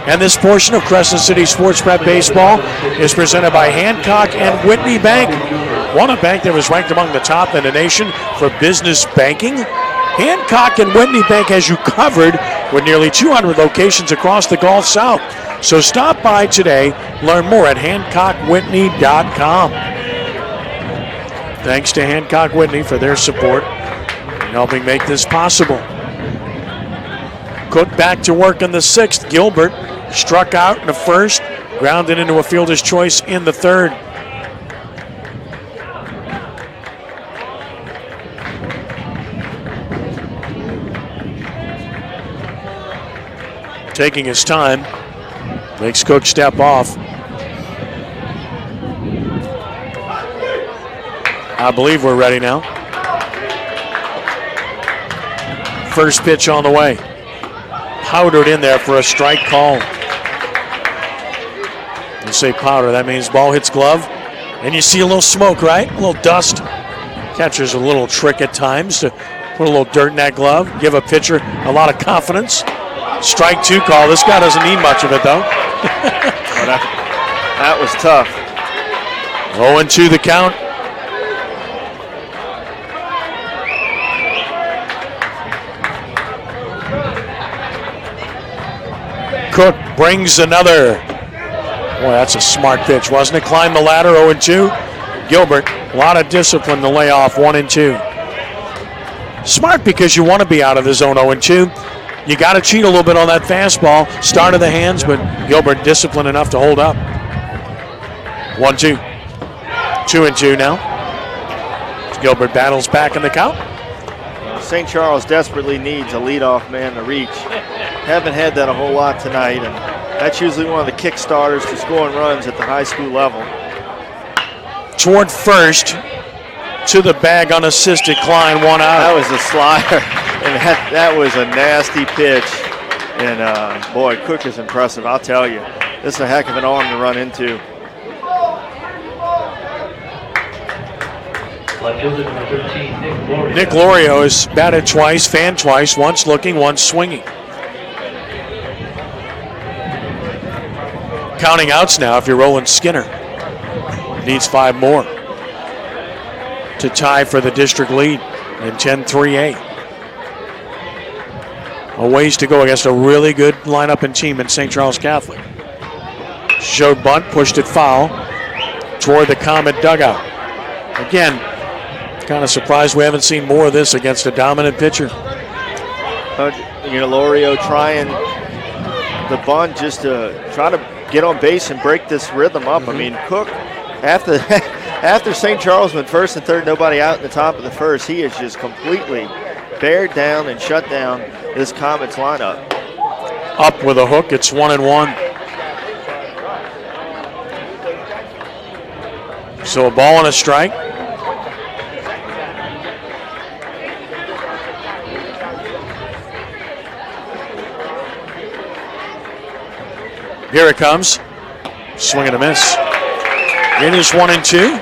And this portion of Crescent City Sports Prep Baseball is presented by Hancock and Whitney Bank. One, a bank that was ranked among the top in the nation for business banking. Hancock and Whitney Bank has you covered with nearly 200 locations across the Gulf South. So stop by today. Learn more at HancockWhitney.com. Thanks to Hancock Whitney for their support in helping make this possible. Cook back to work in the 6th. Gilbert struck out in the 1st, grounded into a fielder's choice in the 3rd. Taking his time, makes Cook step off. I believe we're ready now. First pitch on the way. Powdered in there for a strike call. You say powder, that means ball hits glove. And you see a little smoke, right? A little dust. Catcher's a little trick at times to put a little dirt in that glove, give a pitcher a lot of confidence. Strike 2 call. This guy doesn't need much of it, though.
That was tough.
0-2 the count. Cook brings another. Boy, that's a smart pitch, wasn't it? Climb the ladder, 0-2. Gilbert, a lot of discipline to lay off, 1-2. Smart because you want to be out of the zone, 0-2. You got to cheat a little bit on that fastball. Start of the hands, but Gilbert disciplined enough to hold up. 1-2. 2-2 now. Gilbert battles back in the count.
St. Charles desperately needs a leadoff man to reach. Haven't had that a whole lot tonight, and that's usually one of the kick starters to scoring runs at the high school level.
Toward first, to the bag unassisted. Klein, 1 out.
That was a slider, and that was a nasty pitch. And boy, Cook is impressive, I'll tell you. This is a heck of an arm to run into.
Nick Lorio has batted twice, fanned twice, once looking, once swinging. Counting outs now if you're Roland Skinner. Needs 5 more to tie for the district lead in 10-3A. A ways to go against a really good lineup and team in St. Charles Catholic. Showed bunt, pushed it foul toward the Comet dugout. Again, kind of surprised we haven't seen more of this against a dominant pitcher.
Lorio trying the bunt just to try to get on base and break this rhythm up. I mean, Cook, after St. Charles went 1st and 3rd, nobody out in the top of the 1st, he has just completely bared down and shut down this Comets lineup.
Up with a hook, it's 1-1. So a ball and a strike. Here it comes. Swing and a miss. It is 1-2.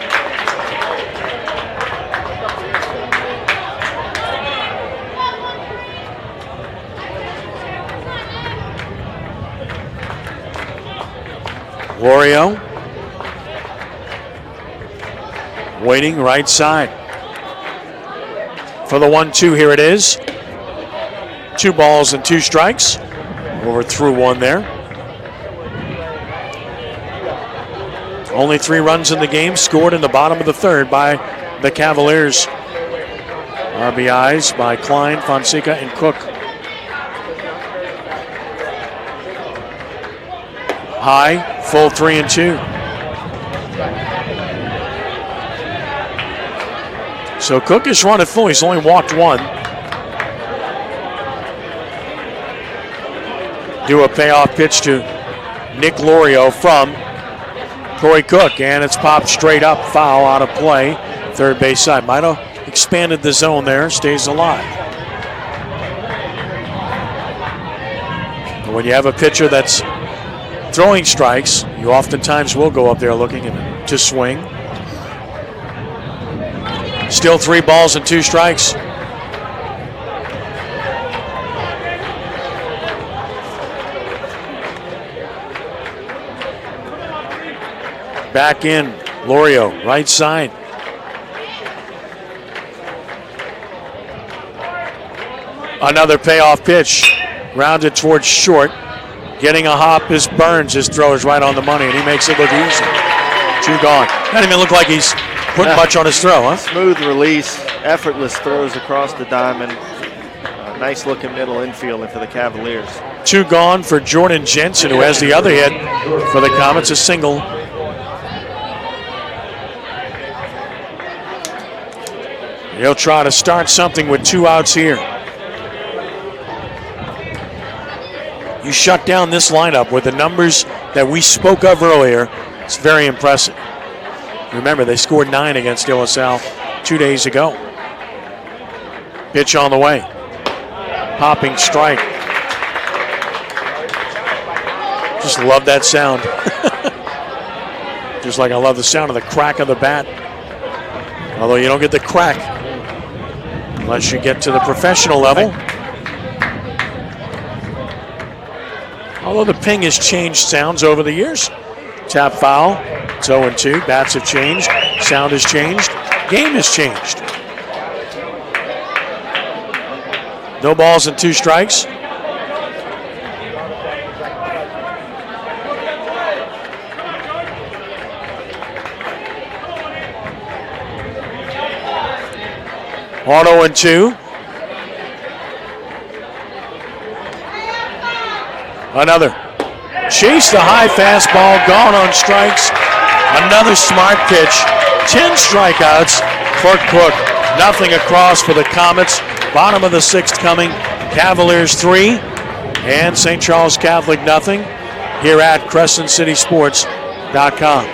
Lorio waiting right side for the 1-2. Here it is. 2 balls and 2 strikes. Over through 1 there. Only 3 runs in the game, scored in the bottom of the third by the Cavaliers. RBIs by Klein, Fonseca, and Cook. High, full 3-2. So Cook has run it full. He's only walked 1. Do a payoff pitch to Nick Lorio from Cory Cook, and it's popped straight up, foul, out of play. Third base side. Might have expanded the zone there, stays alive. When you have a pitcher that's throwing strikes, you oftentimes will go up there looking to swing. Still 3 balls and 2 strikes. Back in, Lorio, right side. Another payoff pitch, rounded towards short. Getting a hop is Burns. His throw is right on the money, and he makes it look easy. 2 gone. Doesn't even look like he's putting much on his throw, huh?
Smooth release, effortless throws across the diamond. Nice looking middle infielder for the Cavaliers.
2 gone for Jordan Jensen, who has the other hit for the Comets, a single. He'll try to start something with 2 outs here. You shut down this lineup with the numbers that we spoke of earlier. It's very impressive. Remember, they scored 9 against De La Salle 2 days ago. Pitch on the way. Popping strike. Just love that sound. Just like I love the sound of the crack of the bat. Although you don't get the crack unless you get to the professional level. Although the ping has changed sounds over the years. Tap foul, it's 0-2. Bats have changed, sound has changed, game has changed. No balls and 2 strikes. On 0-2. Another. Chase the high fastball, gone on strikes. Another smart pitch. 10 strikeouts for Cook. Nothing across for the Comets. Bottom of the 6th coming. Cavaliers 3 and St. Charles Catholic nothing here at CrescentCitySports.com.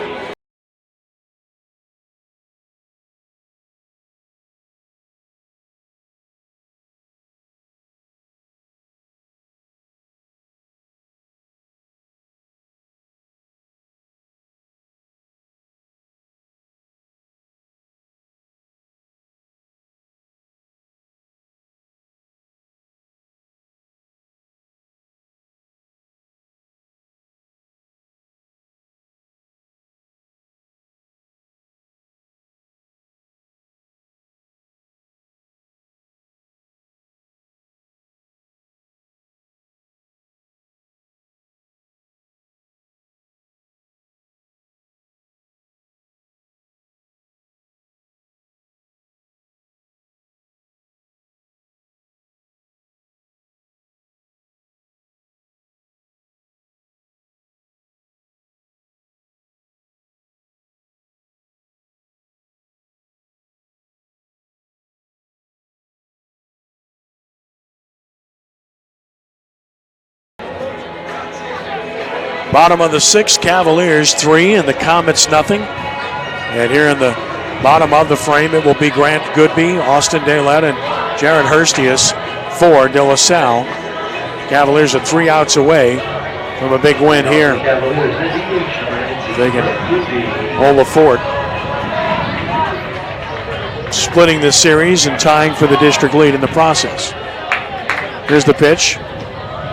Bottom of the 6th, Cavaliers 3 and the Comets nothing. And here in the bottom of the frame, it will be Grant Goodby, Austin Daylett, and Jared Hurstius for De La Salle. Cavaliers are 3 outs away from a big win here. They can hold the fort. Splitting the series and tying for the district lead in the process. Here's the pitch.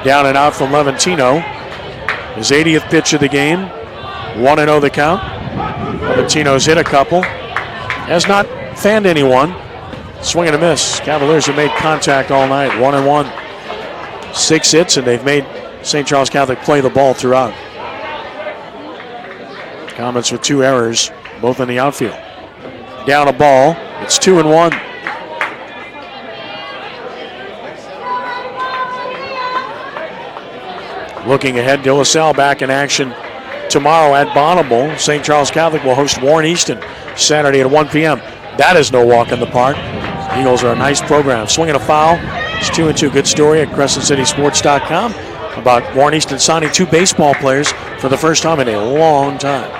Down and out from Levantino. His 80th pitch of the game. 1-0 the count. Levantino's hit a couple. Has not fanned anyone. Swing and a miss. Cavaliers have made contact all night. 1-1. 6 hits, and they've made St. Charles Catholic play the ball throughout. Comets with 2 errors, both in the outfield. Down a ball. It's 2-1. Looking ahead, De La Salle back in action tomorrow at Bonneville. St. Charles Catholic will host Warren Easton Saturday at 1 p.m. That is no walk in the park. Eagles are a nice program. Swinging a foul. It's 2-2. Good story at CrescentCitySports.com about Warren Easton signing 2 baseball players for the first time in a long time.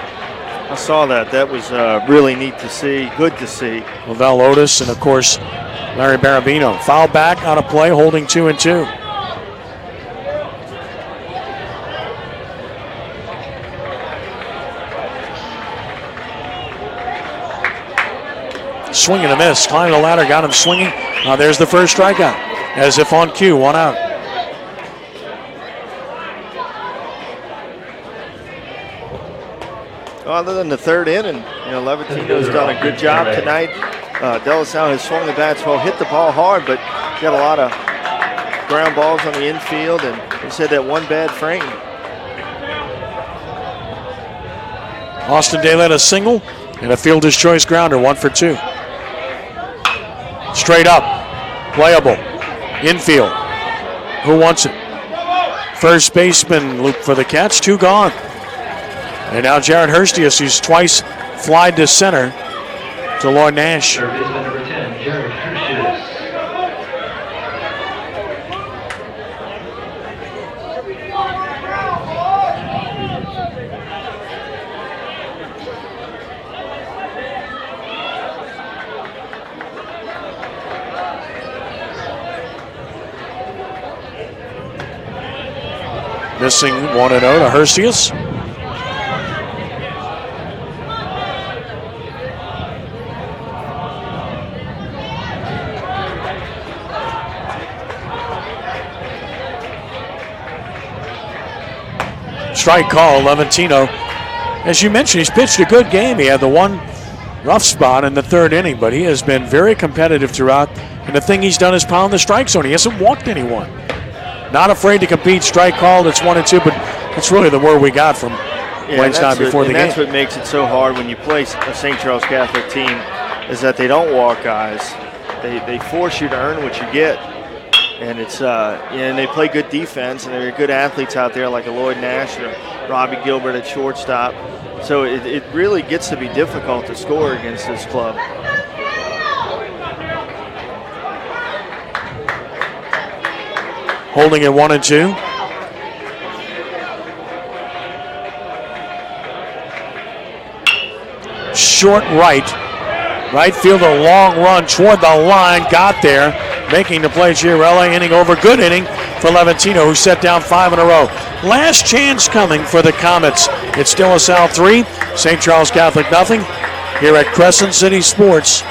I saw that. That was really neat to see. Good to see.
Lavelle Otis and, of course, Larry Barabino. Foul back on a play, holding 2-2. Swing and a miss. Climbing the ladder, got him swinging. There's the first strikeout. As if on cue, 1 out.
Other than the 3rd inning, Levitino's done a good job tonight. De La Salle has swung the bats well, hit the ball hard, but got a lot of ground balls on the infield, and he said that one bad frame.
Austin Day led a single and a fielder's choice grounder, 1 for 2. Straight up, playable, infield. Who wants it? First baseman loop for the catch, 2 gone. And now Jared Hurstius, who's twice flied to center to Lloyd Nash.
Third baseman number 10, Jared Hurstius.
Missing 1-0 to Hurstius. Strike call, Levantino. As you mentioned, he's pitched a good game. He had the one rough spot in the 3rd inning, but he has been very competitive throughout. And the thing he's done is pound the strike zone. He hasn't walked anyone. Not afraid to compete. Strike called. It's 1-2, but that's really the word we got from Wednesday night before the game.
That's what makes it so hard when you play a St. Charles Catholic team, is that they don't walk guys. They force you to earn what you get. And it's and they play good defense, and there are good athletes out there like a Lloyd Nash or Robbie Gilbert at shortstop. So it really gets to be difficult to score against this club.
Holding it 1-2. Short right. Right field, a long run toward the line. Got there. Making the play, Giarella. Inning over. Good inning for Levantino, who set down 5 in a row. Last chance coming for the Comets. It's still a Salle 3, St. Charles Catholic nothing. Here at Crescent City Sports.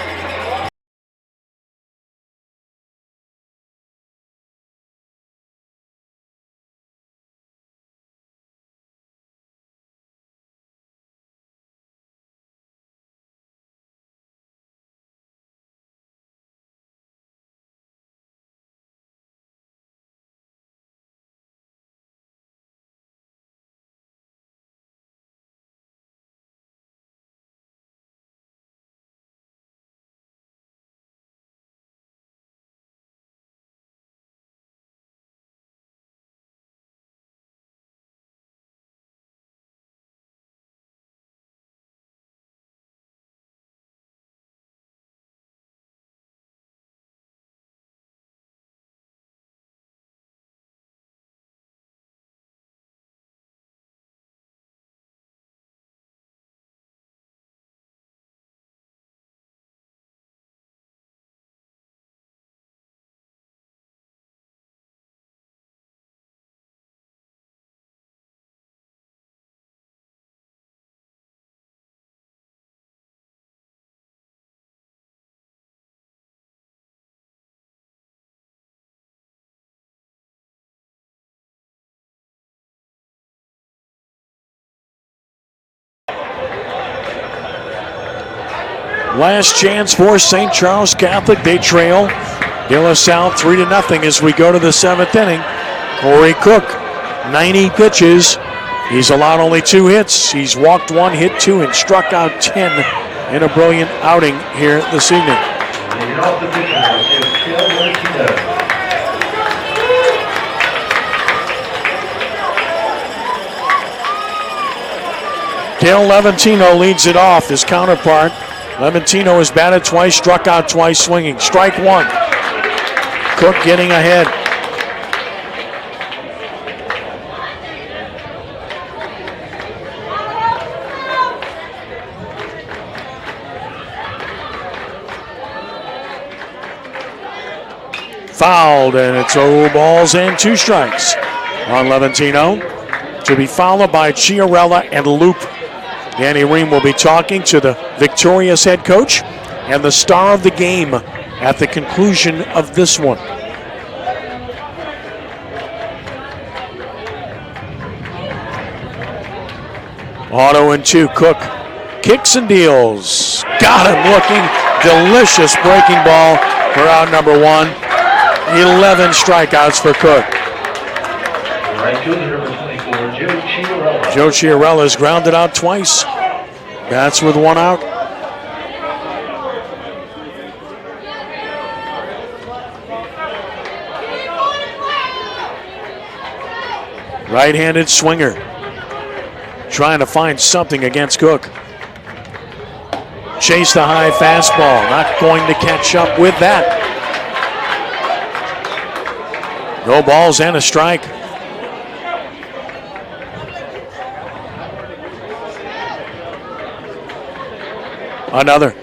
Last chance for St. Charles Catholic. They trail De La Salle 3-0 as we go to the 7th inning. Cory Cook, 90 pitches. He's allowed only 2 hits. He's walked 1, hit 2, and struck out 10 in a brilliant outing here this evening.
Leading off the pitcher is Salle Valentino.
Dale Levantino leads it off. His counterpart, Levantino, has batted twice, struck out twice, swinging. Strike 1. Cook getting ahead. Fouled, and it's 0 balls and 2 strikes on Levantino. To be followed by Chiarella and Loop. Danny Ream will be talking to the victorious head coach and the star of the game at the conclusion of this one. Auto and 2, Cook kicks and deals. Got him looking. Delicious breaking ball for out number 1. 11 strikeouts for Cook.
Right fielder number 24, Joe Chiarella.
Joe Chiarella's grounded out twice. Bats with 1 out. Right-handed swinger. Trying to find something against Cook. Chase the high fastball. Not going to catch up with that. No balls and a strike. Another.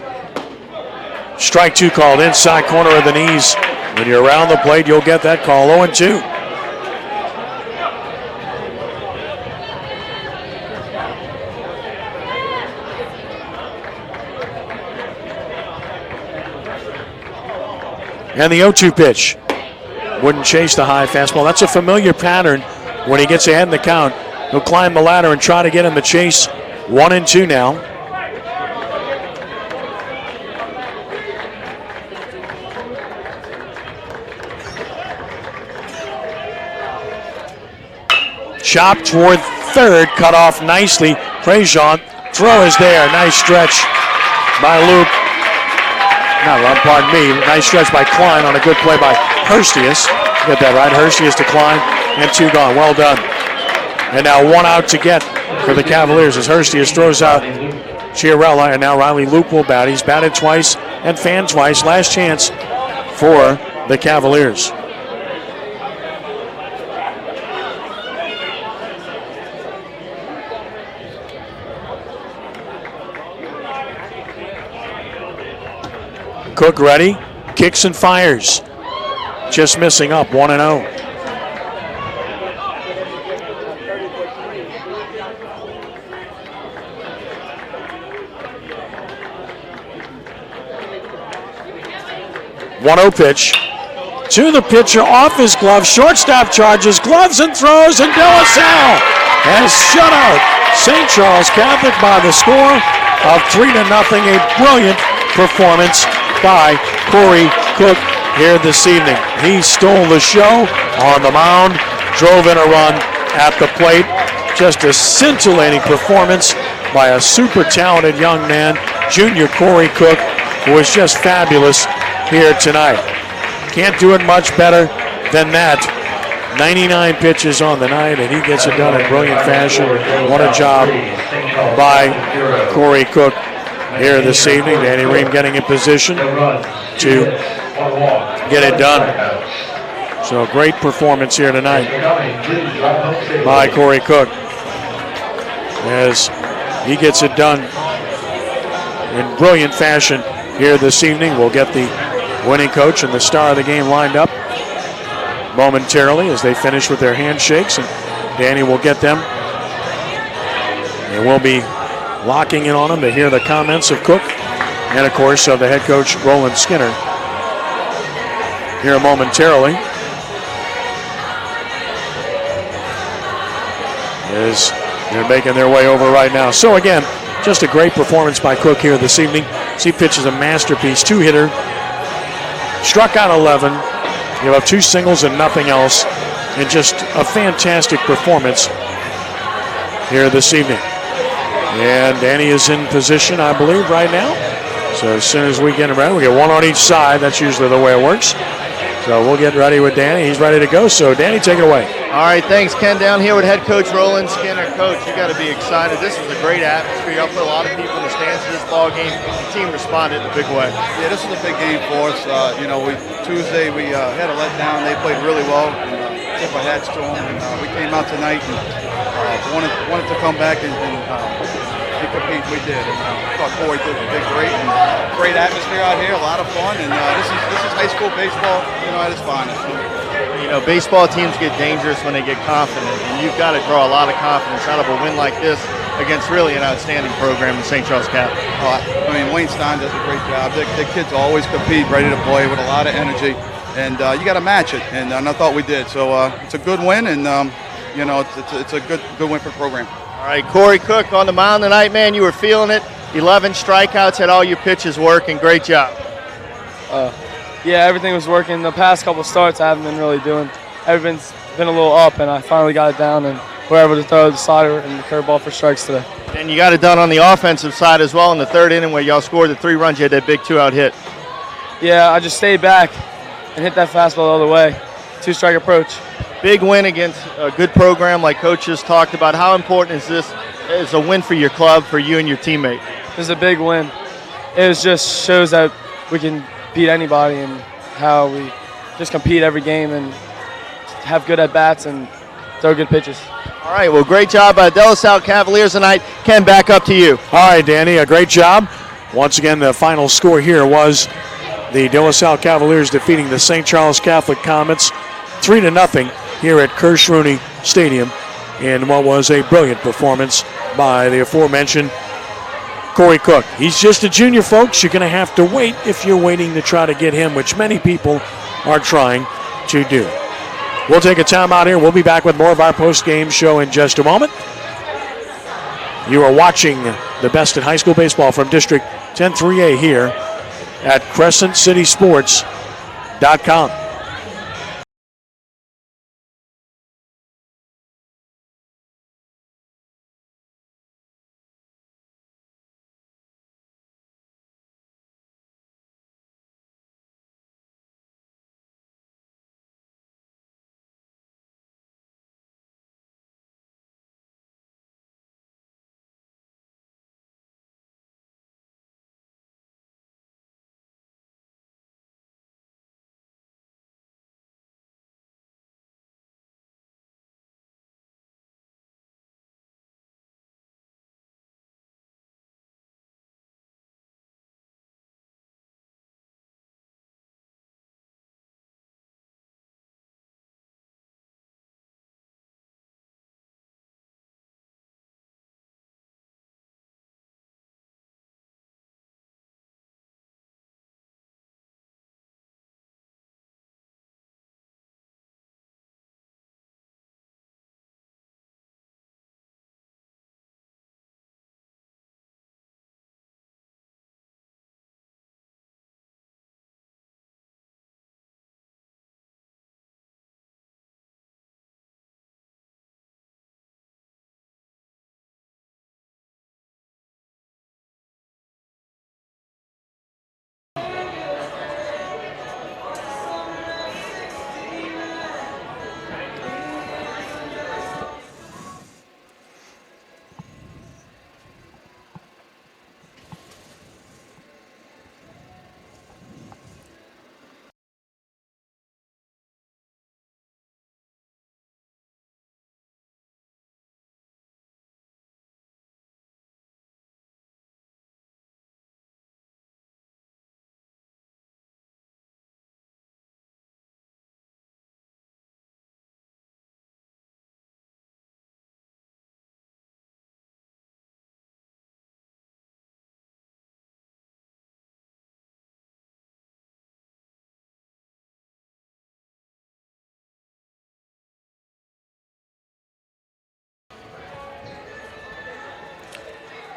Strike 2 called inside corner of the knees. When you're around the plate, you'll get that call. 0-2. And the 0-2 pitch. Wouldn't chase the high fastball. That's a familiar pattern when he gets ahead in the count. He'll climb the ladder and try to get in the chase. 1-2 now. Chop toward third, cut off nicely. Prejean, throw is there. Nice stretch by Loop. Pardon me. Nice stretch by Klein on a good play by Hurstius. Get that right. Hurstius to Klein, and 2 gone. Well done. And now 1 out to get for the Cavaliers as Hurstius throws out Chiarella, and now Riley Loop will bat. He's batted twice and fanned twice. Last chance for the Cavaliers. Cook ready, kicks and fires. Just missing up, 1-0. Pitch to the pitcher, off his glove. Shortstop charges, gloves and throws, and De La Salle has shut out St. Charles Catholic by the score of 3-0. A brilliant performance by Cory Cook here this evening. He stole the show on the mound, drove in a run at the plate. Just a scintillating performance by a super talented young man, junior Cory Cook, who was just fabulous here tonight. Can't do it much better than that. 99 pitches on the night, and he gets it done in brilliant fashion. What a job by Cory Cook here this evening. Danny Ream getting in position to get it done. So great performance here tonight by Cory Cook as he gets it done in brilliant fashion here this evening. We'll get the winning coach and the star of the game lined up momentarily as they finish with their handshakes, and Danny will get them. And we'll be locking in on them to hear the comments of Cook and, of course, of the head coach, Roland Skinner, here momentarily. As they're making their way over right now. So, again, just a great performance by Cook here this evening. He pitches a masterpiece, 2-hitter, struck out 11. You have 2 singles and nothing else, and just a fantastic performance here this evening. And Danny is in position, I believe, right now. So as soon as we get him ready, we get one on each side. That's usually the way it works. So we'll get ready with Danny. He's ready to go. So Danny, take it away.
All right, thanks, Ken. Down here with head coach Roland Skinner. Coach, you got to be excited. This was a great atmosphere. Y'all put a lot of people in the stands for this ball game. The team responded in a big way.
Yeah, this was a big game for us. Tuesday we had a letdown. They played really well. And, tip our hats to them. And we came out tonight and wanted to come back and compete. We did. And I thought Cory did great. And great atmosphere out here. A lot of fun. And this is high school baseball, at its finest.
Baseball teams get dangerous when they get confident, and you've got to draw a lot of confidence out of a win like this against really an outstanding program in St. Charles Catholic.
Wayne Stein does a great job. The kids always compete, ready to play with a lot of energy, and you got to match it, and I thought we did. So it's a good win, and it's a good win for the program.
All right, Cory Cook on the mound tonight, man. You were feeling it. 11 strikeouts, had all your pitches working. Great job.
Yeah, everything was working. The past couple starts I haven't been really doing. Everything's been a little up, and I finally got it down, and we're able to throw the slider and the curveball for strikes today.
And you got it done on the offensive side as well in the third inning where y'all scored the 3 runs. You had that big 2-out hit.
Yeah, I just stayed back and hit that fastball the other way. 2-strike approach.
Big win against a good program like Coach just talked about. How important is this as a win for your club, for you and your teammate?
This is a big win. It just shows that we can beat anybody and how we just compete every game and have good at-bats and throw good pitches.
All right, well, great job by De La Salle Cavaliers tonight. Ken, back up to you.
All right, Danny, a great job. Once again, the final score here was the De La Salle Cavaliers defeating the St. Charles Catholic Comets 3-0 here at Kirsch-Rooney Stadium in what was a brilliant performance by the aforementioned Cory Cook. He's just a junior, folks. You're going to have to wait if you're waiting to try to get him, which many people are trying to do. We'll take a timeout here. We'll be back with more of our post-game show in just a moment. You are watching the best in high school baseball from District 10-3A here at CrescentCitySports.com.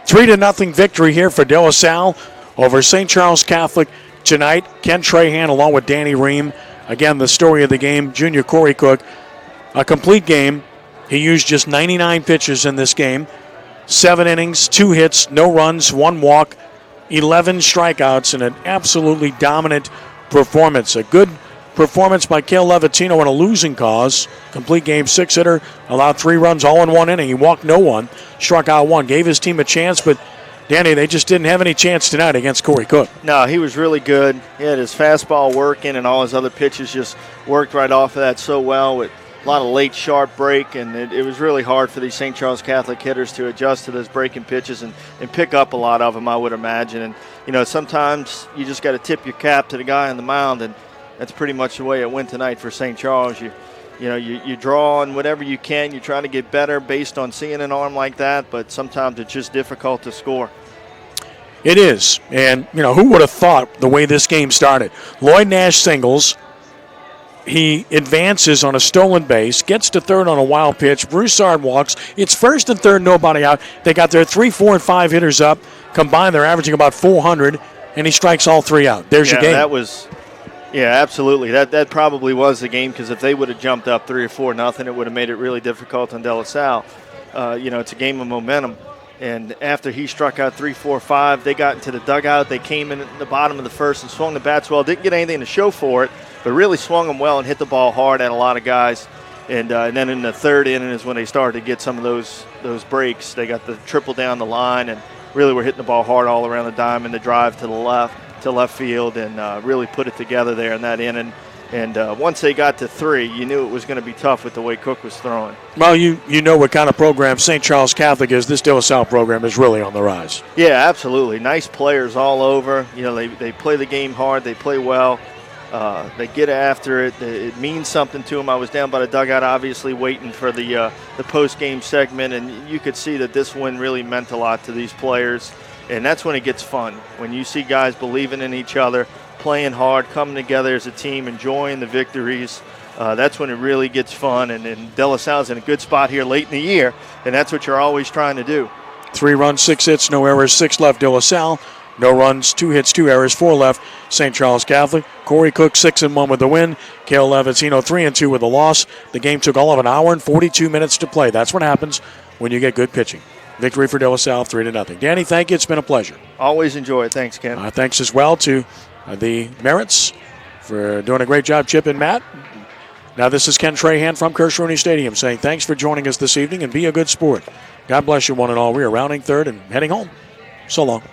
Three to nothing victory here for De La Salle over St. Charles Catholic tonight. Ken Trahan along with Danny Ream. Again, the story of the game, junior Cory Cook. A complete game, He used just 99 pitches in this game. 7 innings, 2 hits, no runs, 1 walk, 11 strikeouts, and an absolutely dominant performance. A good performance by Cale Levatino in a losing cause. Complete game 6 hitter, allowed 3 runs all in 1 inning. He walked no one, struck out 1, gave his team a chance, but Danny, they just didn't have any chance tonight against Cory Cook.
No, he was really good. He had his fastball working, and all his other pitches just worked right off of that so well with a lot of late sharp break, and it was really hard for these St. Charles Catholic hitters to adjust to those breaking pitches and pick up a lot of them, I would imagine. And, you know, sometimes you just got to tip your cap to the guy on the mound, and that's pretty much the way it went tonight for St. Charles. You draw on whatever you can. You try to get better based on seeing an arm like that, but sometimes it's just difficult to score.
It is. And, you know, who would have thought the way this game started? Lloyd Nash singles. He advances on a stolen base, gets to third on a wild pitch. Broussard walks. It's first and third, nobody out. They got their 3, 4, and 5 hitters up. Combined, they're averaging about 400, and he strikes all 3 out. There's your game.
Yeah, absolutely. That probably was the game, because if they would have jumped up 3 or 4-0, it would have made it really difficult on De La Salle. It's a game of momentum. And after he struck out 3, 4, 5, they got into the dugout. They came in at the bottom of the first and swung the bats well. Didn't get anything to show for it, but really swung them well and hit the ball hard at a lot of guys. And then in the third inning is when they started to get some of those breaks. They got the triple down the line and really were hitting the ball hard all around the diamond. The drive to the left field, and really put it together there in that inning. And once they got to 3, you knew it was going to be tough with the way Cook was throwing.
Well, you know what kind of program St. Charles Catholic is. This De La Salle program is really on the rise.
Yeah, absolutely. Nice players all over. You know, they play the game hard. They play well. They get after it. It means something to them. I was down by the dugout, obviously, waiting for the post-game segment, and you could see that this win really meant a lot to these players. And that's when it gets fun, when you see guys believing in each other, playing hard, coming together as a team, enjoying the victories. That's when it really gets fun. And De La Salle's in a good spot here late in the year, and that's what you're always trying to do.
3 runs, 6 hits, no errors, 6 left De La Salle. No runs, 2 hits, 2 errors, 4 left St. Charles Catholic. Cory Cook 6-1 with the win. Cale Levatino 3-2 with the loss. The game took all of an hour and 42 minutes to play. That's what happens when you get good pitching. Victory for De La Salle, 3-0. Danny, thank you. It's been a pleasure.
Always enjoy it. Thanks, Ken.
Thanks as well to the Merritts for doing a great job, Chip and Matt. Now this is Ken Trahan from Kersh-Rooney Stadium saying thanks for joining us this evening and be a good sport. God bless you one and all. We are rounding third and heading home. So long.